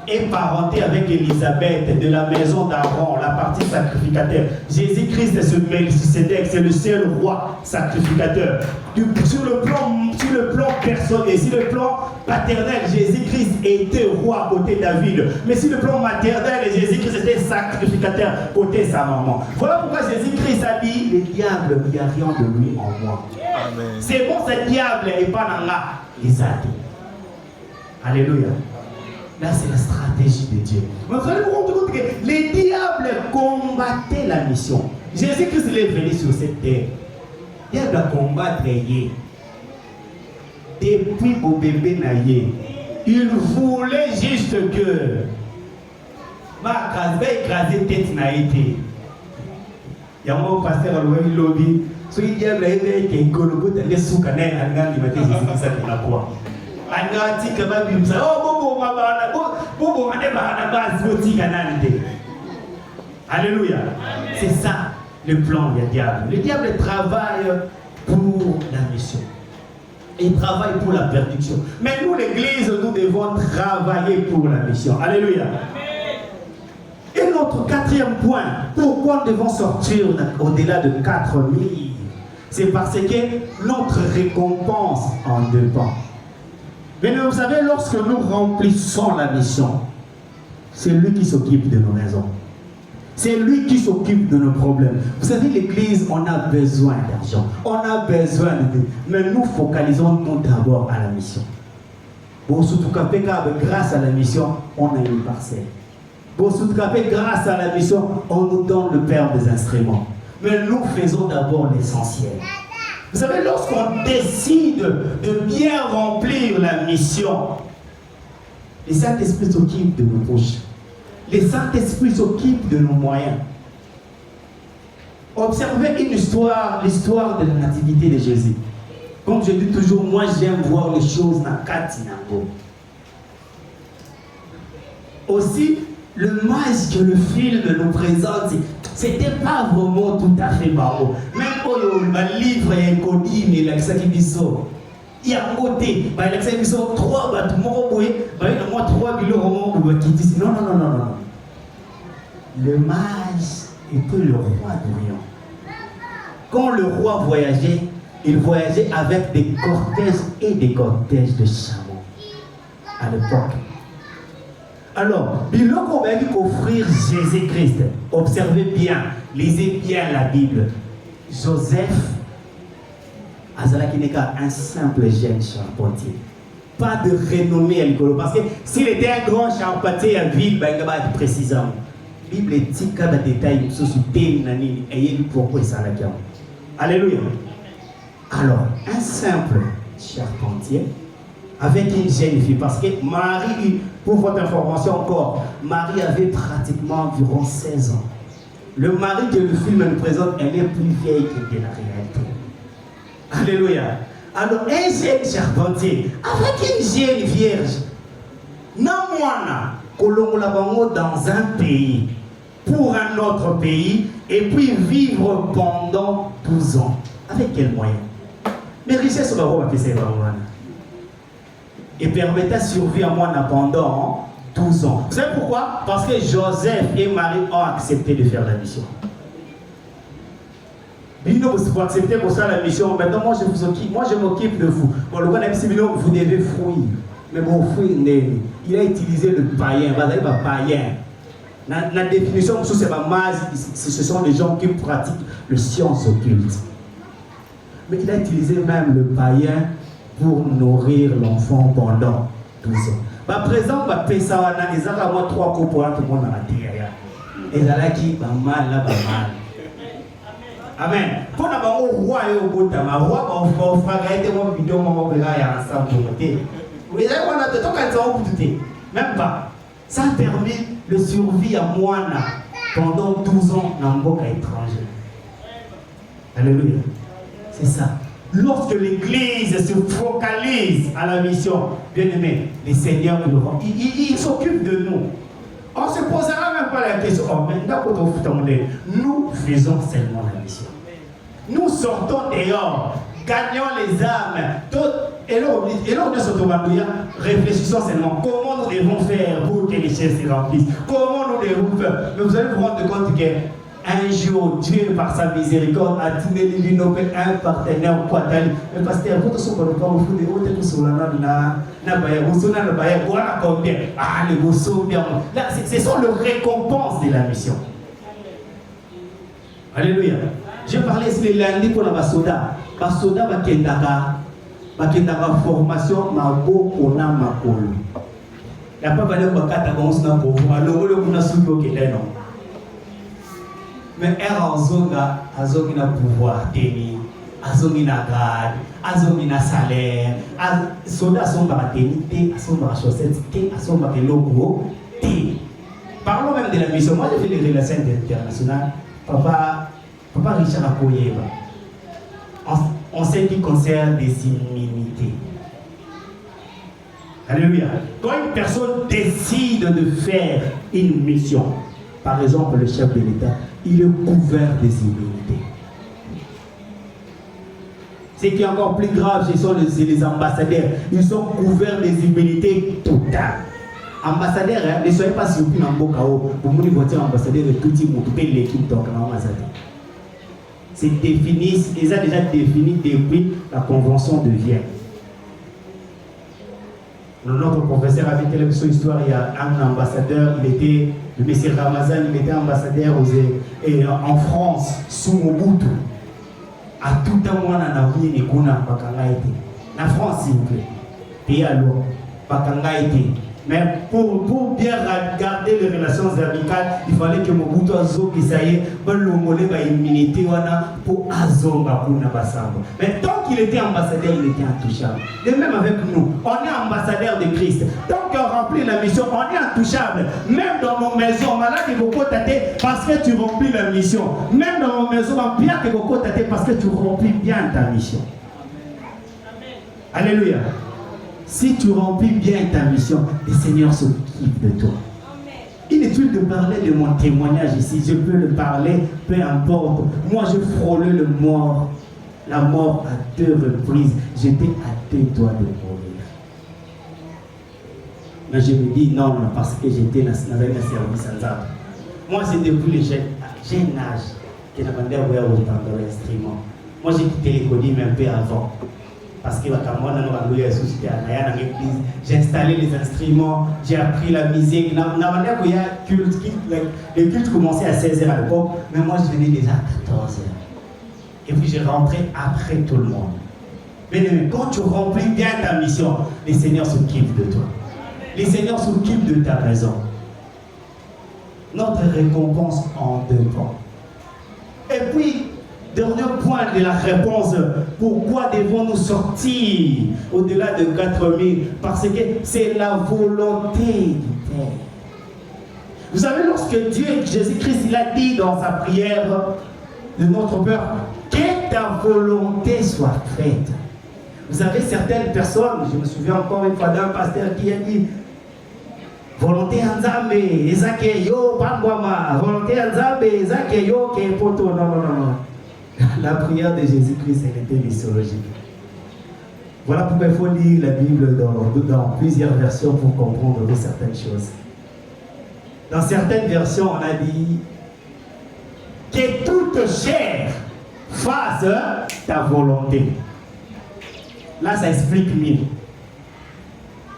est parentée avec Élisabeth de la maison d'Aaron, la partie sacrificateur. Jésus-Christ est ce Melchisédek, c'est le seul roi sacrificateur. Sur le plan personnel, sur le plan paternel, Jésus-Christ était roi côté David. Mais sur le plan maternel, Jésus-Christ était sacrificateur côté sa maman. Voilà pourquoi Jésus-Christ a dit, le diable, il n'y a rien de lui en moi. C'est bon, ce diable n'est pas dans là. Les athées. Alléluia. Là, c'est la stratégie de Dieu. Mais vous allez vous rendre compte que les diables combattaient la mission. Jésus-Christ est venu sur cette terre. Il a combattre depuis mon bébé naïe. Il voulait juste que ma écraser tête naïté. Il y a un pasteur au lobby. Ce diable est qui est colobot de soukaner à l'an du matin. Jésus-Christ a la croix. Alléluia. C'est ça le plan du diable. Le diable travaille pour la mission. Il travaille pour la perdition. Mais nous, l'église, nous devons travailler pour la mission. Alléluia. Et notre 4e point, pourquoi nous devons sortir au-delà de 4000? C'est parce que notre récompense en dépend. Mais vous savez, lorsque nous remplissons la mission, c'est lui qui s'occupe de nos raisons. C'est lui qui s'occupe de nos problèmes. Vous savez, l'église, on a besoin d'argent. On a besoin de... Mais nous focalisons-nous d'abord à la mission. Bon, surtout grâce à la mission, on a une parcelle. Bon, surtout grâce à la mission, on nous donne le père des instruments. Mais nous faisons d'abord l'essentiel. Vous savez, lorsqu'on décide de bien remplir la mission, le Saint-Esprit s'occupe de nos poches. Le Saint-Esprit s'occupe de nos moyens. Observez l'histoire de la nativité de Jésus. Comme je dis toujours, moi j'aime voir les choses dans Katinango. Aussi, le match que le film nous présente, c'était pas vraiment tout à fait marrant. Même quand le livre est connu, il y a il y a un côté, il y a 3 bâtiments, il y a 3 bilans qui disent non. Le mage était le roi d'Orient. Quand le roi voyageait, il voyageait avec des cortèges et des cortèges de chameaux à l'époque. Alors, biloko va offrir Jésus-Christ. Observez bien, lisez bien la Bible. Joseph, Azalaki n'est qu'un simple jeune charpentier. Pas de renommée à l'école. Parce que s'il était un grand charpentier à ville, il y a précisément. La Bible dit qu'il y a des détails sur ce thème et pourquoi ça l'a. Alléluia. Alors, un simple charpentier avec une jeune fille. Parce que Marie, pour votre information encore, Marie avait pratiquement environ 16 ans. Le mari que le film nous présente, elle est plus vieille que la réalité. Alléluia. Alors, un jeune charpentier avec une jeune vierge, dans un pays, pour un autre pays, et puis vivre pendant 12 ans. Avec quel moyen? Mais richesse, on va faire ça. Et permettait survie à moi pendant 12 ans. Vous savez pourquoi? Parce que Joseph et Marie ont accepté de faire la mission. Vous acceptez pour ça la mission. Maintenant, moi je m'occupe de vous. Bon, le vous devez fouiller. Mais bon, fouiller, il a utilisé le païen. Païen. La définition, ce sont les gens qui pratiquent les sciences occultes. Mais il a utilisé même le païen pour nourrir l'enfant pendant 12 ans. Par exemple, ils ont 3 coups pour tout le monde dans la terre. Ils ont mal là, mal. Amen. Pour nous, roi et au bout de ma roi, on fera gagner mon vidéo, mon regard ensemble de côté. Vous avez de temps quand ils ont douté. Même pas. Ça a permis de survie à moi pendant 12 ans dans le monde étranger. Alléluia. C'est ça. Lorsque l'Église se focalise à la mission, bien aimé, les seigneurs, ils s'occupent de nous. On ne se posera même pas la question, oh, maintenant, nous faisons seulement la mission. Nous sortons dehors, gagnons les âmes. Et là, on est sur réfléchissons seulement comment nous devons faire pour que les chaises se remplissent. Comment nous devons faire. Mais vous allez vous rendre compte qu'un jour, Dieu, par sa miséricorde, a donné l'innové un partenaire quatal. Mais pasteur, vous tous vous pas vous de haute sur la combien? Ah, les gossons bien. Là, ce sont les récompenses de la mission. Alléluia. Je parlais ce lundi pour la Basoda. Basoda va kendaka formation maboko na makolo. La papa ne va pas t'avancer dans pour vous. Alors le kuna suyo keleno. Mais Azogi na pouvoir tenir, Azogi na garde, Azogi na salaire, Soda son baraternité, son chaussette, son logo. Parlons même de la mission. Moi j'ai fait les relations internationales. Papa Richard Akoyeba. En ce qui concerne des immunités. Alléluia. Quand une personne décide de faire une mission, par exemple le chef de l'État, il est couvert des immunités. Ce qui est encore plus grave, ce sont les ambassadeurs. Ils sont couverts des immunités totales. Ambassadeurs, ne soyez pas surpris dans le Bokao. Pour vous voter ambassadeur et tout le monde, l'équipe donc c'est défini, ils ont déjà défini depuis la Convention de Vienne. Notre professeur avait telle histoire, il y a un ambassadeur, il était, le monsieur Ramazan, il était ambassadeur en France, sous Mobutu. À tout un moment, on a vu les Kuna, la France, s'il vous plaît. Pays à l'eau, Bakanga été. Mais pour bien garder les relations amicales, il fallait que Mobutu Azoki Saye, immunité pour Azonga Kuna Basamba. Mais tant qu'il était ambassadeur, il était intouchable. Et même avec nous, on est ambassadeur de Christ. Tant qu'on remplit la mission, on est intouchable. Même dans nos maisons, malade que beaucoup t'attendent parce que tu remplis la mission. Même dans nos maisons, bien que beaucoup t'attendent parce que tu remplis bien ta mission. Alléluia. Si tu remplis bien ta mission, le Seigneur s'occupe de toi. Inutile de parler de mon témoignage ici. Je peux le parler, peu importe. Moi, je frôlais la mort à 2 reprises. J'étais à 2 doigts de mourir. Mais je me dis non, parce que j'étais dans un service en Zab. Moi, c'est depuis le jeune âge que je n'avais pas autant d'instruments. Moi, j'ai quitté l'école un peu avant. Parce que j'ai installé les instruments, j'ai appris la musique. Le culte commençait à 16h à l'époque, mais moi je venais déjà à 14h. et puis je rentrais après tout le monde. Mais quand tu remplis bien ta mission, les Seigneurs s'occupent de toi. Les Seigneurs s'occupent de ta maison. Notre récompense en dépend. Et puis, dernier point de la réponse, pourquoi devons-nous sortir au-delà de 4000? Parce que c'est la volonté du Père. Vous savez, lorsque Dieu, Jésus-Christ, il a dit dans sa prière de notre Père, que ta volonté soit faite. Vous avez certaines personnes, je me souviens encore une fois d'un pasteur qui a dit, volonté Nzambe, ezake yo pangwama, volonté Nzambe, ezake yo kepoto. Non, non, non, non. La prière de Jésus-Christ, elle était missiologique. Voilà pourquoi il faut lire la Bible dans plusieurs versions pour comprendre certaines choses. Dans certaines versions, on a dit que toute chair fasse ta volonté. Là, ça explique mieux.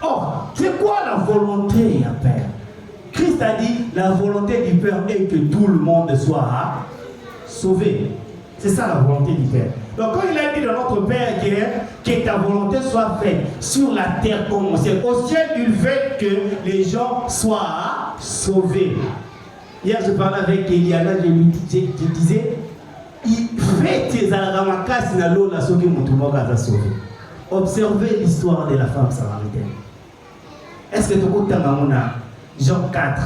Or, c'est quoi la volonté, Père? Christ a dit, la volonté du Père est que tout le monde soit sauvé. C'est ça la volonté du Père. Donc quand il a dit dans notre Père que ta volonté soit faite sur la terre comme au ciel, il veut que les gens soient sauvés. Hier je parlais avec Eliana, je disais, il fait tes alamakas na l'eau la sauvé mutumoka sauvé. Observez l'histoire de la femme samaritaine. Est-ce que tu as Jean 4?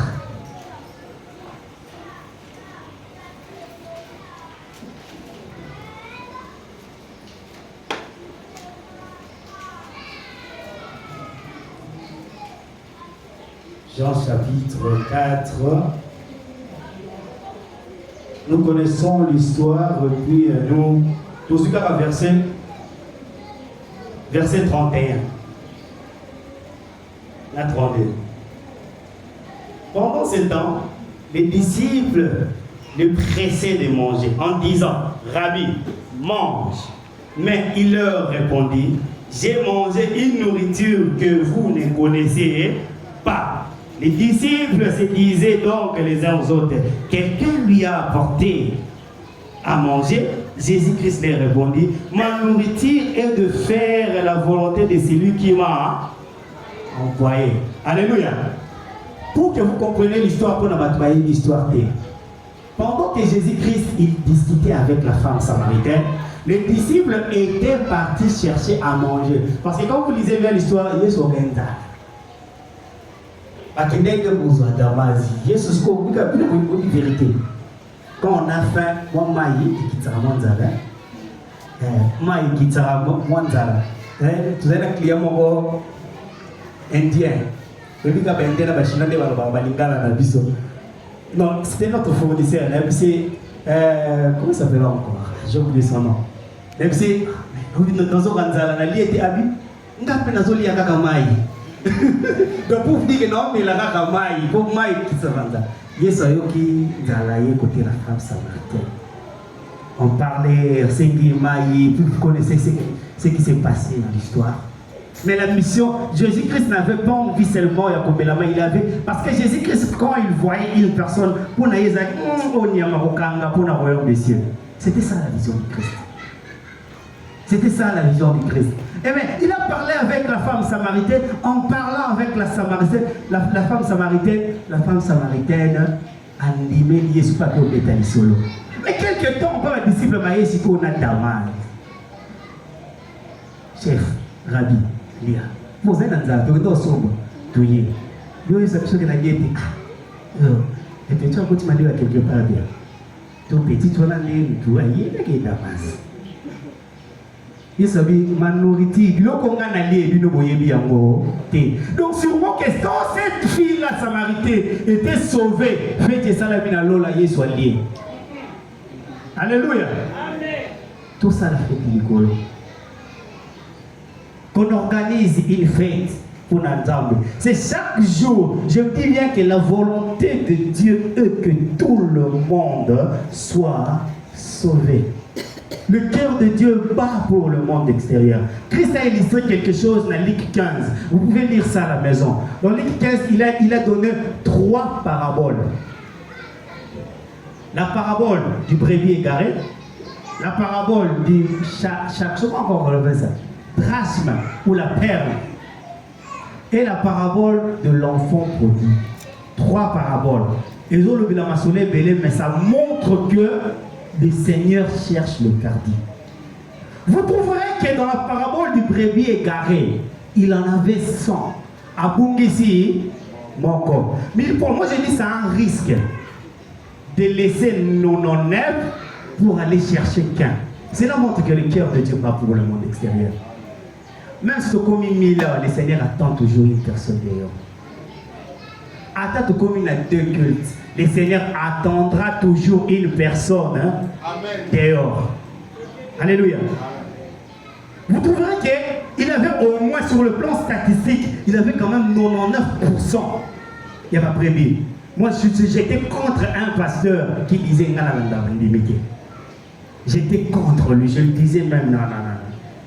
Jean chapitre 4. Nous connaissons l'histoire, puis nous, tout ce qu'à verset 31. La 32. Pendant ce temps, les disciples le pressaient de manger en disant, Rabbi, mange. Mais il leur répondit, j'ai mangé une nourriture que vous ne connaissez pas. Les disciples se disaient donc les uns aux autres, quelqu'un lui a apporté à manger. Jésus-Christ leur répondit, ma nourriture est de faire la volonté de celui qui m'a envoyé. Alléluia. Pour que vous compreniez l'histoire, pour n'abattre l'histoire. Pendant que Jésus-Christ il discutait avec la femme samaritaine, les disciples étaient partis chercher à manger. Parce que quand vous lisez bien l'histoire, il est sur Genda. Jésus, une vérité. Quand on a faim, moi, maï, qui t'a manzala. Maï, qui t'a manzala. Tu as un client indien. Non, c'était notre fournisseur. Comment ça s'appelle encore? J'ai oublié son nom. MC, dans son ganzala, on a lié des habits. On a fait un zoli à Kakamai. Donc pour vous dire que non, mais la Kakamai, pour Maï qui se vend. Yes, Ayoki, Zalaye, côté la femme samaritaine. On parlait, c'est qui Maï, vous connaissez ce qui s'est passé dans l'histoire. Mais la mission, Jésus-Christ n'avait pas envie seulement il avait, parce que Jésus-Christ, quand il voyait une personne, pour on y a pour le royaume des cieux. C'était ça la vision du Christ. C'était ça la vision du Christ. Et bien, il a parlé avec la femme samaritaine, en parlant avec la samaritaine, la femme samaritaine, animée, liée sur papier au bétail solo. Mais quelque temps, on peut un disciple maïe si on a Damas. Chef, Rabbi. Lia. Vous êtes dans un peu de sombre. Tu y es. Vous avez cette chose que la guette. Et puis tu as continué à dire quelque part bien. Ton petit, tu as l'air, tu as y est, qui est Damas. Il s'agit de ma nourriture. Le Congo n'a lié, lui ne voyait bien. Donc, sur mon question, cette fille-là, Samaritaine, était sauvée. Faites ça, la mina lola, y soit lié. Alléluia. Tout ça, la fête du Golo. Qu'on organise une fête pour Nzambe. C'est chaque jour, je dis bien que la volonté de Dieu est que tout le monde soit sauvé. Le cœur de Dieu bat pour le monde extérieur. Christ a illustré quelque chose dans Luc 15. Vous pouvez lire ça à la maison. Dans Luc 15, il a donné 3 paraboles. La parabole du brebis égaré, la parabole du chaque chose encore relevé ça. Drachme ou la perle. Et la parabole de l'enfant prodigue. 3 paraboles. Et mais ça montre que le Seigneur cherche le gardien. Vous trouverez que dans la parabole du brebis égaré, il en avait 100. À Bungisi, mon corps. Mais pour moi, je dis c'est un risque de laisser 99 pour aller chercher qu'un. Cela montre que le cœur de Dieu va pour le monde extérieur. Même si comme il est là, le Seigneur attend toujours une personne dehors. Attends comme il a 2 cultes. Le Seigneur attendra toujours une personne dehors. Alléluia. Vous trouverez qu'il avait au moins sur le plan statistique, il avait quand même 99%. Il n'y a pas prévu. Moi, j'étais contre un pasteur qui disait j'étais contre lui. Je lui disais même non.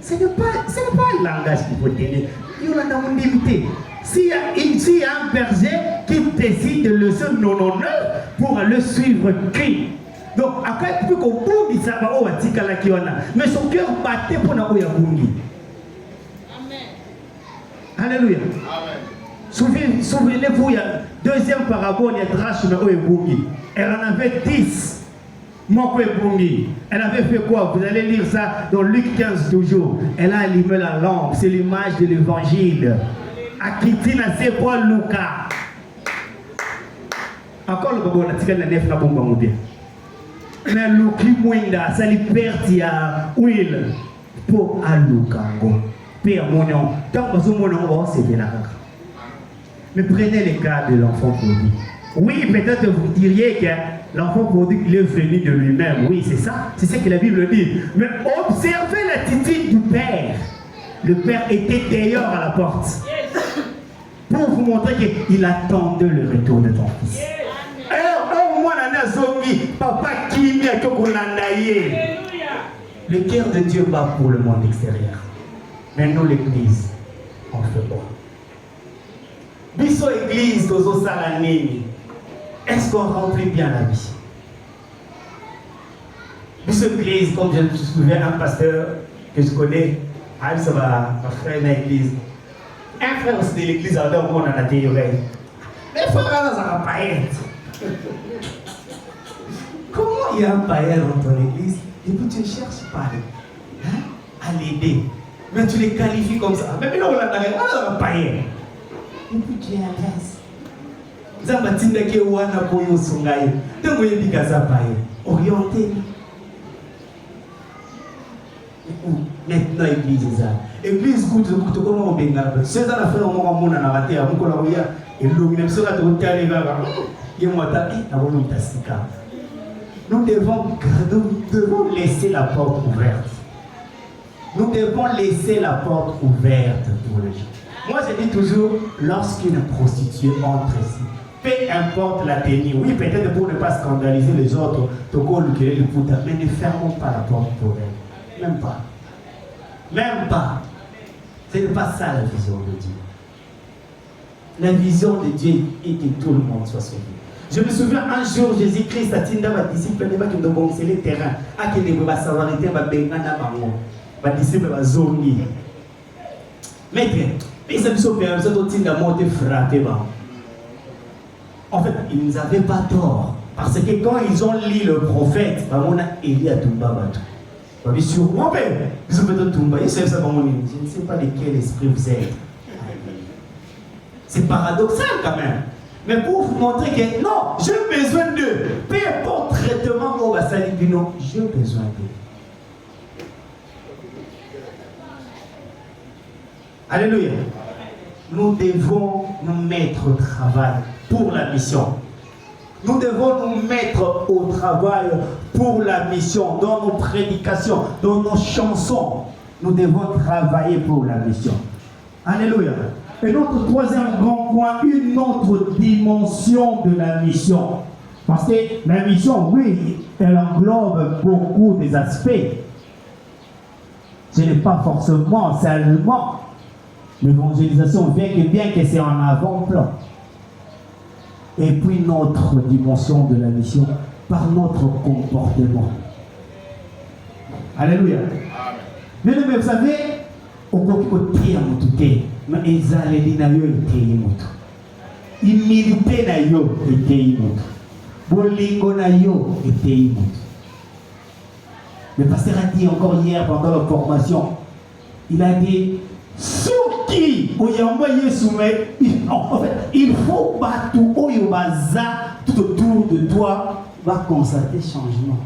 Ce n'est pas un langage qu'il faut tenir. Il y a une limité. S'il y a un berger qui décide de laisser 99 pour aller suivre qui. Donc, après, plus qu'on bouge, ça va au Vatikala qui en a. Mais son cœur battait pour la Oya Bungi. Alléluia. Souvenez-vous, il y a deuxième parabole, il y a Drachme Oya Bungi. Elle en avait 10. Elle avait fait quoi? Vous allez lire ça dans Luc 15 toujours. Elle a allumé la lampe. C'est l'image de l'évangile. Akitina c'est quoi Lucas? Encore le bobo na tika na nef na bomba mudé. Mais Luki mwinda ça lui perd ya huile pour alukango. Père monon. Tant que vous monon on c'est bien là. Mais prenez le cas de l'enfant prodigue. Oui, peut-être vous diriez que l'enfant prodigue il est venu de lui-même. Oui, c'est ça. C'est ce que la Bible dit. Mais observez l'attitude du Père. Le Père était d'ailleurs à la porte. Pour vous montrer qu'il attendait le retour de ton fils. Le cœur de Dieu bat pour le monde extérieur. Mais nous, l'église, on fait bon. Biso église, Tozo Salanini. Est-ce qu'on remplit bien la vie? Biso église, comme je me souviens, un pasteur que je connais, ça va faire une église. Un frère aussi de l'église a donné mon anaté. Mais frère, ça va pas être. Comment il y a un païen dans ton église et puis tu ne cherches pas à l'aider? Mais tu les qualifies comme ça. Mais là, on a un païen. Et puis tu es à l'aise. Zambatinda ke wana koyo sungai. Tango yebika za païen. Orienté. Maintenant, l'église est ça. L'église, comment on bénit. C'est ça la frère, on va monter à la terre. On va dire, et l'homme sera tout à l'heure. Nous devons laisser la porte ouverte. Nous devons laisser la porte ouverte pour les gens. Moi, je dis toujours, lorsqu'une prostituée entre ici, peu importe la tenue, oui, peut-être pour ne pas scandaliser les autres, mais ne fermons pas la porte pour elle. Même pas. Même pas. Ce n'est pas ça la vision de Dieu. La vision de Dieu est que tout le monde soit sauvé. Je me souviens un jour, Jésus-Christ a dit à mes disciples qui ont commencé le terrain, à qui ne va savoir arrêter, mes disciples vont zongi. Maître, ils ont monté frappé. En fait, ils n'avaient pas tort. Parce que quand ils ont lu le prophète, Élie a tombé. Sûrement, je ne sais pas de quel esprit vous êtes. C'est paradoxal quand même. Mais pour vous montrer que non, j'ai besoin d'eux. Peu importe traitement, j'ai besoin d'eux. Alléluia. Nous devons nous mettre au travail pour la mission. Nous devons nous mettre au travail pour la mission, dans nos prédications, dans nos chansons. Nous devons travailler pour la mission. Alléluia. Et notre troisième grand point, une autre dimension de la mission. Parce que la mission, oui, elle englobe beaucoup des aspects. Ce n'est pas forcément seulement l'évangélisation, bien que c'est en avant-plan. Et puis notre dimension de la mission, par notre comportement. Alléluia. Mais vous savez, au côté à Moutouté, mais ils allaient dire na yo était Moutou. Il méritait na yo était Moutou. Bolingo na yo était Moutou. Le pasteur a dit encore hier pendant la formation, il a dit, Souki, en fait, il faut battre tout autour de toi, va constater changement.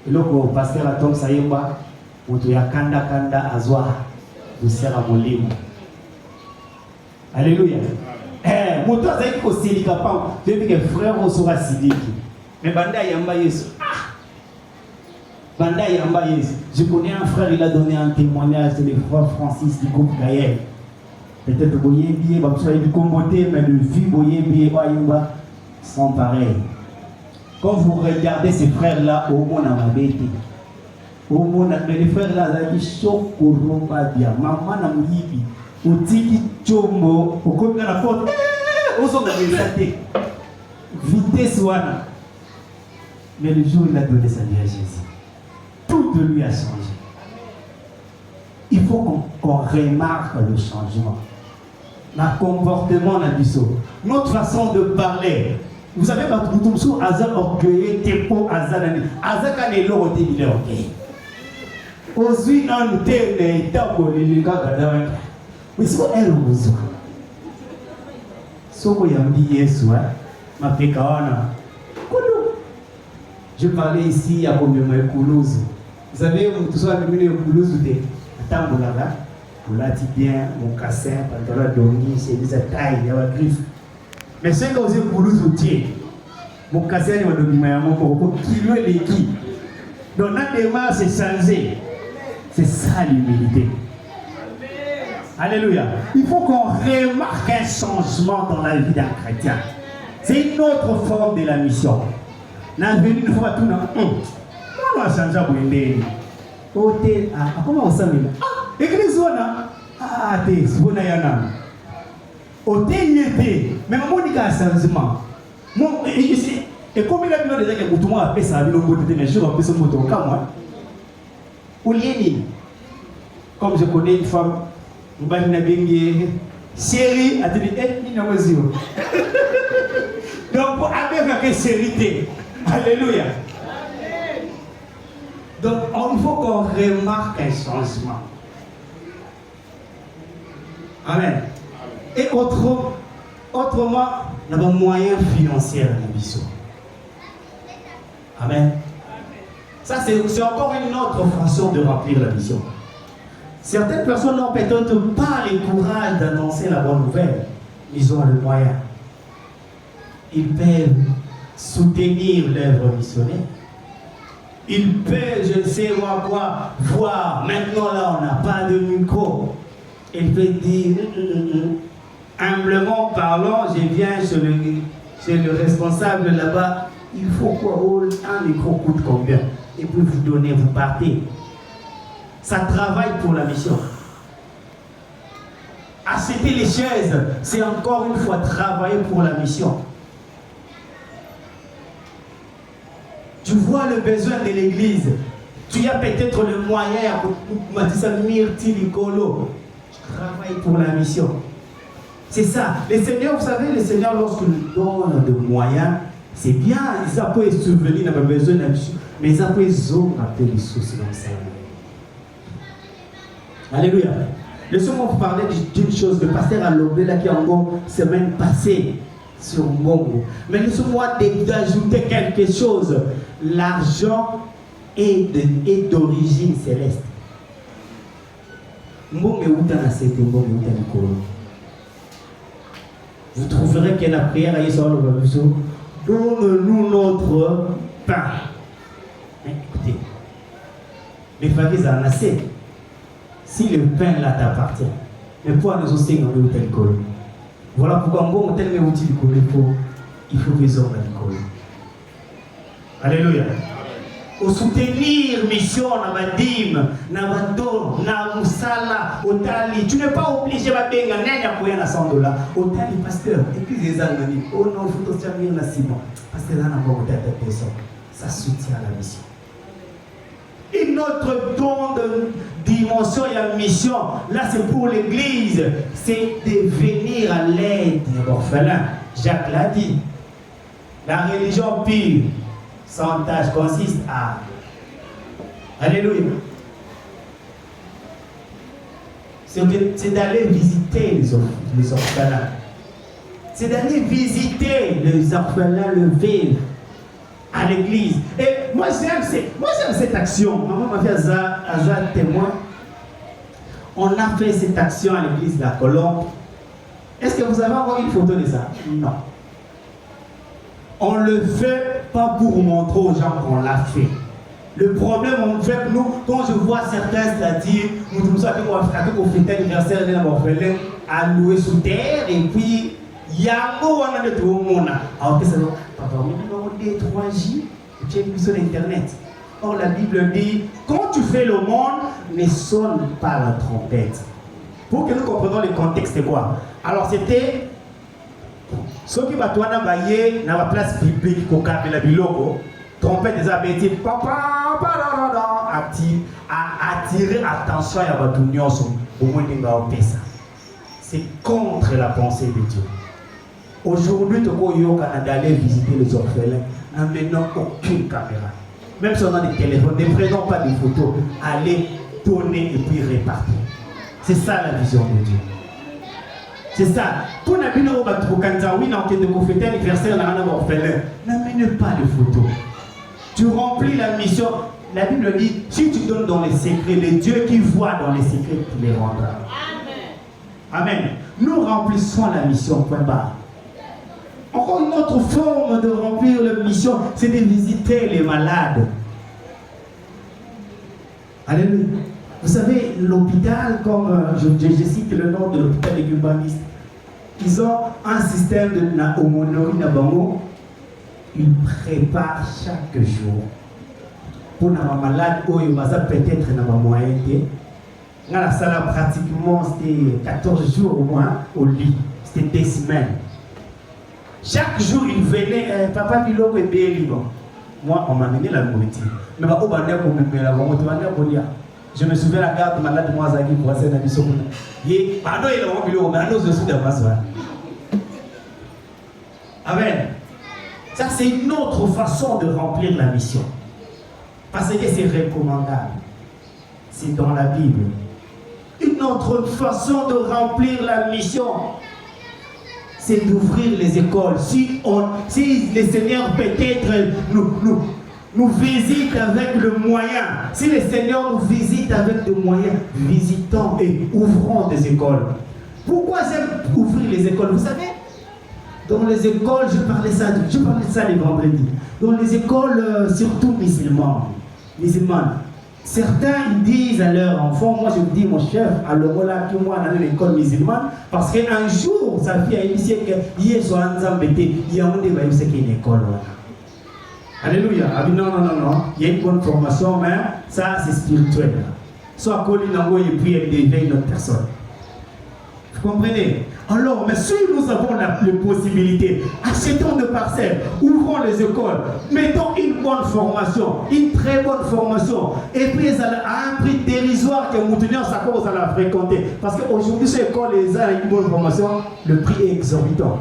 Et là, le pasteur a dit, ça y est, il y a kanda azwa, vous serez à mon livre. Alléluia. Eh, mon toit, c'est que c'est capable, je dis que frère, on sera sidiki. Mais banda yamba yesu. Banda yamba yesu. Je connais un frère, il a donné un témoignage, c'est le frère Francis du groupe Gaël. Peut-être boyer bien, bah vous du comboté, mais le vie boyer bien, yamba sont pareils. Quand vous regardez ces frères-là, au monde à bête. Au monde, mais les frères-là, ils sont corrompus bien. Maman n'a mouillé. Au tiki chombo, au combien la porte, au son de la vitesse wana. Mais le jour où il a donné sa vie à Jésus, tout de lui a changé. Il faut qu'on remarque le changement. Notre comportement, notre façon de parler. Vous savez, nous sommes orgueilleux, tempo, Azar quand il est là, il est orgueilleux. Aujourd'hui, nous sommes mais si vous êtes heureux, si vous avez Yesu, je parlais ici à Koulouse. Vous savez, tout ça, le Koulouse, vous l'avez bien, mon cassin, pantalon dormi, c'est des tailles, il y a une griffe. Mais c'est quand vous êtes Koulouse, mon cassin, il y a un kilo et l'équipe. Donc, notre démarche, c'est changé. C'est ça l'humilité. Alléluia. Il faut qu'on remarque un changement dans la vie d'un chrétien. C'est une autre forme de la mission. L'avenir ne faut pas tout dans on va changer pour une comment on s'appelle? Ah, église wana. Ah, t'es bona yana. Hôtel y était. Mais maman dit qu'il y a un changement. Mon et comme il a dit déjà que tout le monde a fait ça, il a dit mais je vais faire son moto comme moi. Ou lieni. Comme je connais une femme. Chérie a dit donc pour avoir une sérénité. Alléluia. Donc il faut qu'on remarque un changement. Amen. Et autrement, il y a un moyen financier à la mission. Amen. Ça c'est encore une autre façon de remplir la mission. Certaines personnes n'ont peut-être pas le courage d'annoncer la bonne nouvelle. Ils ont le moyen. Ils peuvent soutenir l'œuvre missionnaire. Ils peuvent, je ne sais quoi, voir. Maintenant, là, on n'a pas de micro. Ils peuvent dire, humblement parlant, je viens chez le responsable là-bas. Il faut quoi? Un micro coûte combien? Et puis vous donnez, vous partez. Ça travaille pour la mission. Acheter les chaises, c'est encore une fois travailler pour la mission. Tu vois le besoin de l'église. Tu as peut-être le moyen pour Myrti Nicolo. Tu travailles pour la mission. C'est ça. Les seigneurs, vous savez, les seigneurs, lorsqu'ils donnent des moyens, c'est bien. Ils peuvent souvenir, ils n'ont pas besoin de la mission. Mais ils peuvent rappeler les soucis dans le Seigneur. Alléluia. Laissez-moi vous parler d'une chose. Le pasteur a levé là qui est encore semaine passée sur Mbongo. Mais laissez-moi d'ajouter quelque chose. L'argent est d'origine céleste. Mbongo est où dans la cité, Mbongo est où dans le Kolo. Vous trouverez que la prière a été donne-nous notre pain. Mais écoutez, les familles en ont assez. Si le pain là t'appartient, mais pour nous aussi dans le tel col. Voilà pourquoi bon tel mais outil il faut qu'ils ont le col. Alléluia. Au soutenir mission na badim, na badon, na musala, otali. Tu n'es pas obligé de benga nanya pour na $100. Otali pasteur, et puis les amis, oh non, faut te servir na Simon. Parce que là n'a pas de personne. Ça soutient la mission. une autre don de dimension et la mission. Là, c'est pour l'Église. C'est de venir à l'aide des orphelins. Jacques l'a dit. La religion pure, sans tâche, consiste à... Alléluia. C'est d'aller visiter les orphelins. C'est d'aller visiter les orphelins, le vivre à l'église. Et moi j'aime cette action. Maman m'a fait un témoin. On a fait cette action à l'église de la Colombe. Est-ce que vous avez encore une photo de ça? Non. On ne le fait pas pour montrer aux gens qu'on l'a fait. Le problème, en fait, nous, quand je vois certains, c'est-à-dire, nous sommes qu'on fait l'anniversaire de l'orphelin à louer sous terre, et puis, il y a un mot, on a de tout le monde. Alors, qu'est-ce que c'est? Papa, on a des 3J, et tu as vu sur Internet. Or, la Bible dit, quand tu fais le monde, ne sonne pas la trompette. Pour que nous comprenions le contexte, c'est quoi? Alors, c'était, ceux qui battent dans la place biblique, au cap de la Biloko, trompette des abeilles, papa, attirer attention à votre union au moins de ça. C'est contre la pensée de Dieu. Aujourd'hui, tu peux aller visiter les orphelins, n'amenant aucune caméra. Même si on a des téléphones, ne prenons pas des photos, allez donner et puis répartir. C'est ça la vision de Dieu. C'est ça. Pour n'amener au Batrokanzaoui, dans le fêter l'anniversaire d'un orphelin, n'amène pas de photos. Tu remplis la mission. La Bible dit, si tu donnes dans les secrets, le Dieu qui voit dans les secrets, tu les rendras. Amen. Amen. Nous remplissons la mission, point barre. Encore une autre forme de remplir la mission, c'est de visiter les malades. Alléluia. Vous savez, l'hôpital, comme je cite le nom de l'hôpital des Gumbanistes, ils ont un système de homonorie Nabango. Ils préparent chaque jour. Pour les malades, ils vont peut-être dans ma moyenne. Dans la salle, pratiquement, c'était 14 jours au moins au lit. C'était des semaines. Chaque jour, ils venaient, papa Biloko et Béliban. Moi, on m'a amené la nourriture. Mais je me souviens la garde malade de moi, Zaghi, pour passer dans l'issue. Pardon, il a oublié, mais nous, je suis de Massoua. Amen. Ça, c'est une autre façon de remplir la mission. Parce que c'est recommandable. C'est dans la Bible. Une autre façon de remplir la mission, c'est d'ouvrir les écoles. Si le Seigneur peut-être nous visite avec le moyen, si le Seigneur nous visite avec des moyens, visitons et ouvrons des écoles. Pourquoi j'aime ouvrir les écoles? Vous savez, dans les écoles, je parlais de ça les vendredis. Dans les écoles, surtout musulmanes, certains ils disent à leurs enfants, moi je vous dis mon chef, alors là que moi dans l'école musulmane, parce qu'un jour, sa fille a initié que hier soit en Zambété, il y a un débat, il sait qu'il y a une école. Alléluia. Ah, non, il y a une bonne formation, mais ça c'est spirituel. Soit Colinango et puis elle éveille notre personne. Vous comprenez? Alors, mais si nous avons la possibilité, achetons des parcelles, ouvrons les écoles, mettons une bonne formation, une très bonne formation, et puis à un prix dérisoire que nous tenions sa cause à la fréquenter. Parce qu'aujourd'hui, ces écoles, les a une bonne formation, le prix est exorbitant.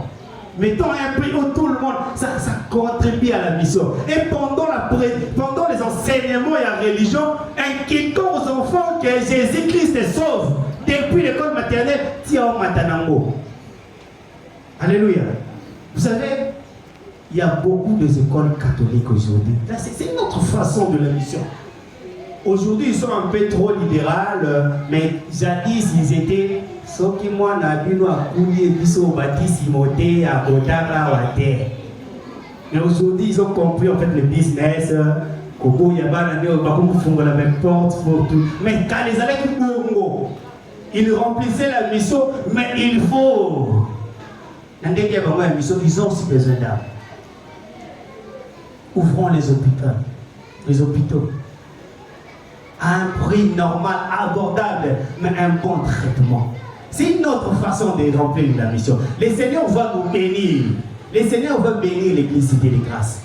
Mettons un prix où tout le monde, ça contribue à la mission. Et pendant les enseignements et la religion, inculquons aux enfants que Jésus-Christ est sauve. Depuis l'école maternelle, Tia Matanango. Alléluia. Vous savez, il y a beaucoup d'écoles catholiques aujourd'hui. C'est une autre façon de la mission. Aujourd'hui, ils sont un peu trop libérales, mais jadis, ils étaient ceux qui m'ont habillé à couler, ils ont bâti Simoté, à Godara, à terre. Mais aujourd'hui, ils ont compris en fait le business. Kobo, Yabana, la même porte, mais quand les allaient Congo, ils remplissaient la mission, mais il faut. Ils ont aussi besoin d'âme. Ouvrons les hôpitaux. À un prix normal, abordable, mais un bon traitement. C'est une autre façon de remplir la mission. Le Seigneur va nous bénir. Le Seigneur va bénir l'église Cité des Grâces.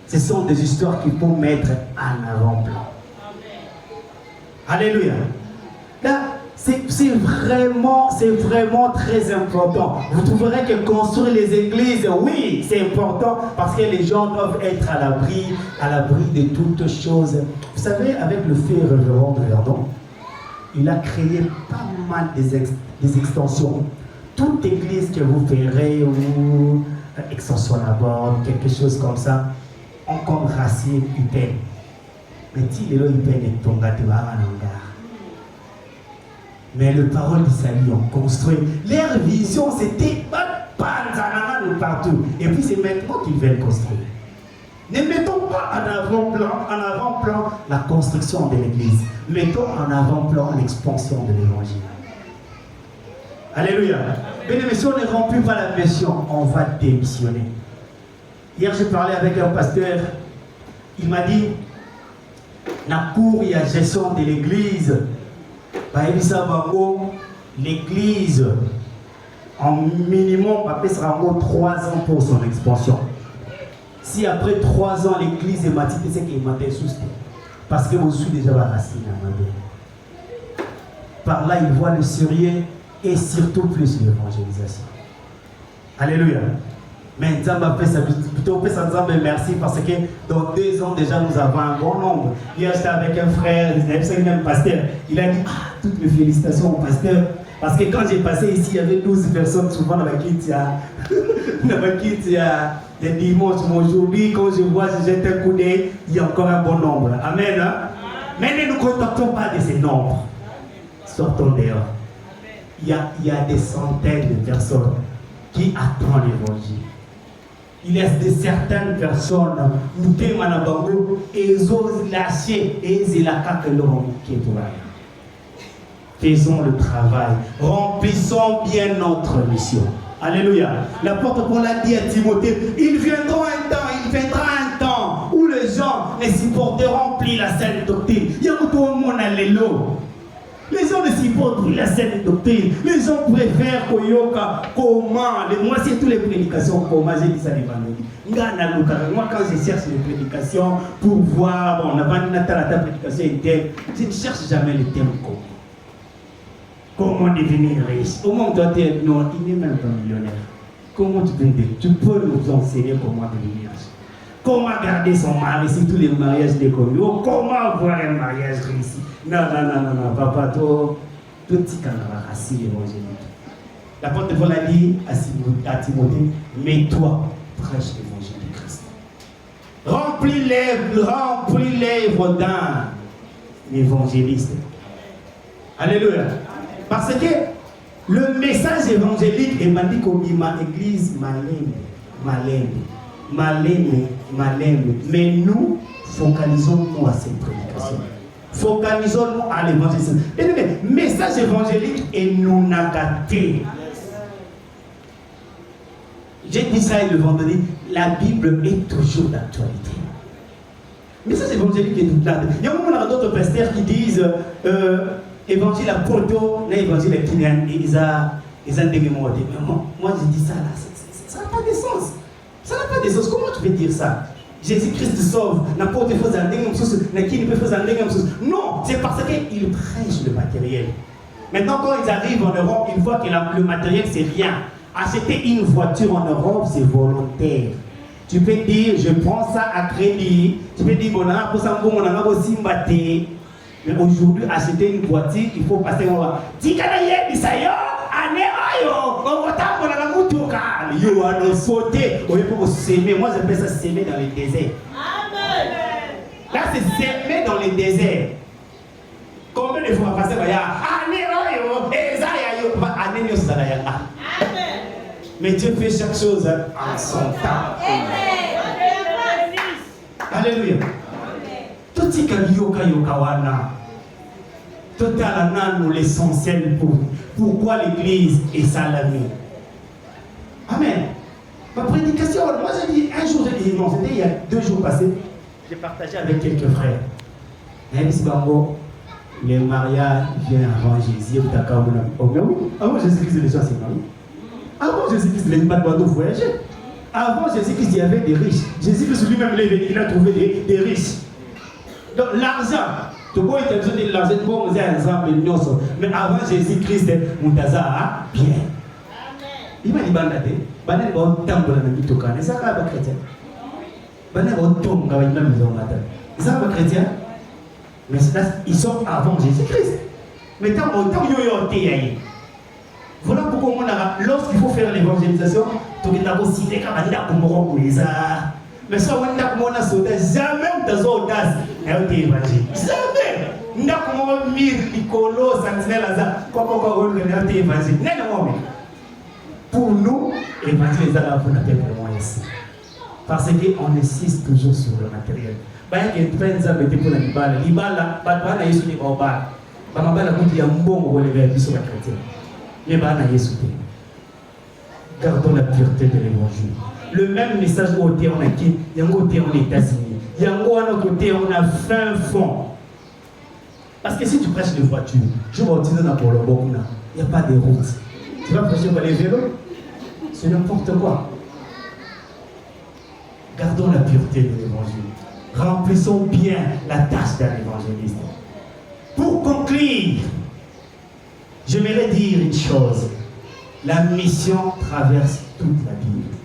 Ce sont des histoires qu'il faut mettre en avant-plan. Alléluia. Là, c'est vraiment très important. Vous trouverez que construire les églises, oui, c'est important parce que les gens doivent être à l'abri de toutes choses. Vous savez, avec le fait révérend de Verdon, il a créé pas mal des extensions. Toute église que vous verrez ou extension à bord, quelque chose comme ça, ont comme racine humaine. Mais si les lois humaines est tombé à mais le parole d'Isaïe ont construit. Leur vision, c'était pas de partout. Et puis c'est maintenant qu'ils veulent construire. Ne mettons pas en avant-plan la construction de l'église. Mettons en avant-plan l'expansion de l'évangile. Alléluia. Mais si on ne remplit pas la mission, on va démissionner. Hier, j'ai parlé avec un pasteur. Il m'a dit, la cour et la gestion de l'église, l'église, en minimum, sera 3 ans pour son expansion. Si après 3 ans, l'église est matée, c'est qu'il est maté sous. Parce que vous êtes déjà la racine. Par là, il voit le sérieux et surtout plus l'évangélisation. Alléluia. Mais Nzamba fait ça, plutôt merci parce que dans 2 ans déjà nous avons un bon nombre. Hier j'étais avec un frère, un pasteur, il a dit toutes mes félicitations au pasteur. Parce que quand j'ai passé ici, il y avait 12 personnes souvent dans la Kitia. Dans la Kitia, le dimanche, aujourd'hui, quand je vois, je jette un coup d'œil, il y a encore un bon nombre. Amen. Hein? Mais ne nous contentons pas de ces nombres. Sortons dehors. Il y a des centaines de personnes qui attendent l'évangile. Il y a certaines personnes, nous témoignons et ils osent lâcher et ils la carte leur qui pour rien. Faisons le travail, remplissons bien notre mission. Alléluia. L'apôtre Paul a dit à Timothée, il viendra un temps où les gens ne supporteront plus la saine doctrine. Il y a tout le monde à l'élo. Les gens ne supportent plus la saine doctrine. Les gens préfèrent Koyoka, comment. Moi, c'est toutes les prédications, comment j'ai dit ça les vendredis. Moi, quand je cherche les prédications pour voir, bon, on a vendu la prédication interne, je ne cherche jamais le thème comment. Comment devenir riche? Comment doit être? Non, il n'est même pas millionnaire. Comment tu peux nous enseigner comment devenir riche? Comment garder son mari si tous les mariages déconnus? Comment avoir un mariage réussi? Non, papa, tout petit canard, assis l'évangélique. L'apôtre Paul a dit à Timothée, mets-toi, prêche l'évangile de Christ. Remplis l'œuvre d'un évangéliste. Alléluia. Parce que le message évangélique est mandi comme ma église malène. Mais nous, focalisons-nous à cette prédication. Focalisons-nous à l'évangélisme. Le message évangélique est nous nagaté. J'ai dit ça le vendredi, la Bible est toujours d'actualité. Le message évangélique est tout là. Il y a d'autres pasteurs qui disent évangile à Porto, l'évangile à Kylian, et ils ont des mémoires. Moi je dis ça là, ça n'a pas de sens. Ça n'a pas de sens. Comment tu peux dire ça? Jésus-Christ sauve, n'importe quoi, non, c'est parce qu'il prêche le matériel. Maintenant, quand ils arrivent en Europe, ils voient que le matériel, c'est rien. Acheter une voiture en Europe, c'est volontaire. Tu peux dire, je prends ça à crédit. Tu peux dire, mais aujourd'hui, acheter une voiture, il faut passer en bas. Moi j'appelle ça s'aimer dans les déserts. Amen. Là c'est s'aimer dans les déserts. Combien de fois passer mais Dieu fait chaque chose en son temps. Alléluia. Tout ce totalement l'essentiel pourquoi l'église est salamée. Amen. Ma prédication, moi j'ai dit un jour, j'ai dit non, c'était il y a 2 jours passés, j'ai partagé avec quelques frères. Le mariage vient avant Jésus. Avant Jésus-Christ, les gens s'est mariés. Avant Jésus-Christ, les gens doivent voyager. Avant Jésus-Christ, il y avait des riches. Jésus-Christ lui-même, il a trouvé des riches. Donc l'argent, Tu vois, il besoin de lancer bon, mais avant Jésus-Christ, on t'a bien. Il m'a dit, Banane va tambour dans le tocan. Et ça, c'est pas chrétien. Banane va tomber dans la maison matin. Et ça, c'est pas chrétien. Mais ils sont avant Jésus-Christ. Mais tant que voilà pourquoi lorsqu'il faut faire l'évangélisation, tu dois citer comme mais ça, on a jamais dans audace évangile. Jamais. On a mis Nicolo, Sentinelle, évangile. Pour nous, l'évangile est là pour notre vraiment ici. Parce qu'on insiste toujours sur le matériel. Il y a une peine à mettre pour la libala. Libala, il y a une peine à mettre un bon relevé sur la chrétienne. Mais gardons la pureté de l'évangile. Le même message côté on a qui, il y a un côté en États-Unis, il y a un côté on a fin fond. Parce que si tu prêches les voitures, je vais utiliser dans pour le bon, il n'y a pas de route. Tu vas prêcher pour les vélos, c'est n'importe quoi. Gardons la pureté de l'évangile. Remplissons bien la tâche d'un évangéliste. Pour conclure, j'aimerais dire une chose. La mission traverse toute la Bible.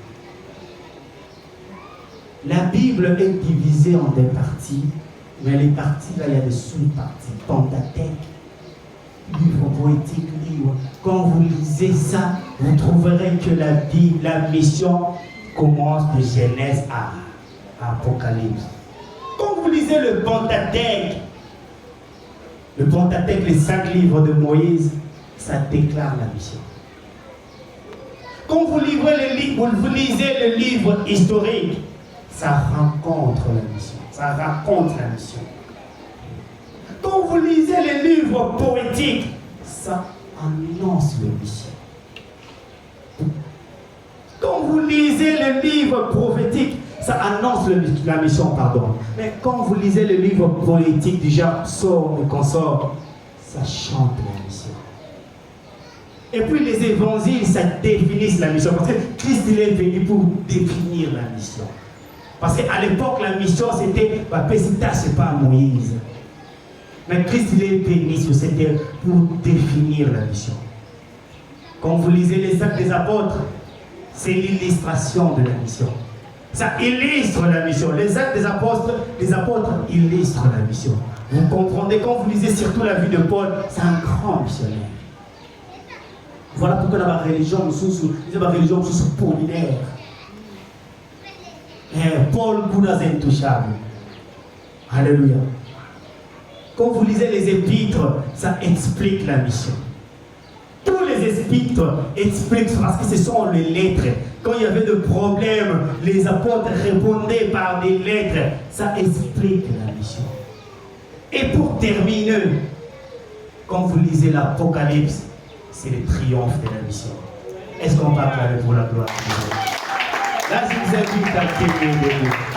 La Bible est divisée en des parties, mais les parties, là, il y a des sous-parties. Pentateuque, livre poétique, livre. Quand vous lisez ça, vous trouverez que la Bible, la mission commence de Genèse à Apocalypse. Quand vous lisez le Pentateuque, les 5 livres de Moïse, ça déclare la mission. Quand vous lisez le livre historique, ça rencontre la mission. Ça raconte la mission. Quand vous lisez les livres poétiques, ça annonce la mission. Quand vous lisez les livres prophétiques, ça annonce la mission, pardon. Mais quand vous lisez les livres poétiques du genre psaume et consort, ça chante la mission. Et puis les évangiles, ça définit la mission. Parce que Christ, il est venu pour définir la mission. Parce qu'à l'époque, la mission, c'était, c'est pas Moïse. Mais Christ, il est venu sur cette terre pour définir la mission. Quand vous lisez les actes des apôtres, c'est l'illustration de la mission. Ça illustre la mission. Les actes des apôtres illustrent la mission. Vous comprenez, quand vous lisez surtout la vie de Paul, c'est un grand missionnaire. Voilà pourquoi la religion sous polinaire. Paul Gounas est intouchable. Alléluia. Quand vous lisez les épîtres, ça explique la mission. Tous les épîtres expliquent parce que ce sont les lettres. Quand il y avait des problèmes, les apôtres répondaient par des lettres. Ça explique la mission. Et pour terminer, quand vous lisez l'Apocalypse, c'est le triomphe de la mission. Est-ce qu'on peut acclamer pour la gloire de Dieu? Là, je vous invite à témoigner de vous.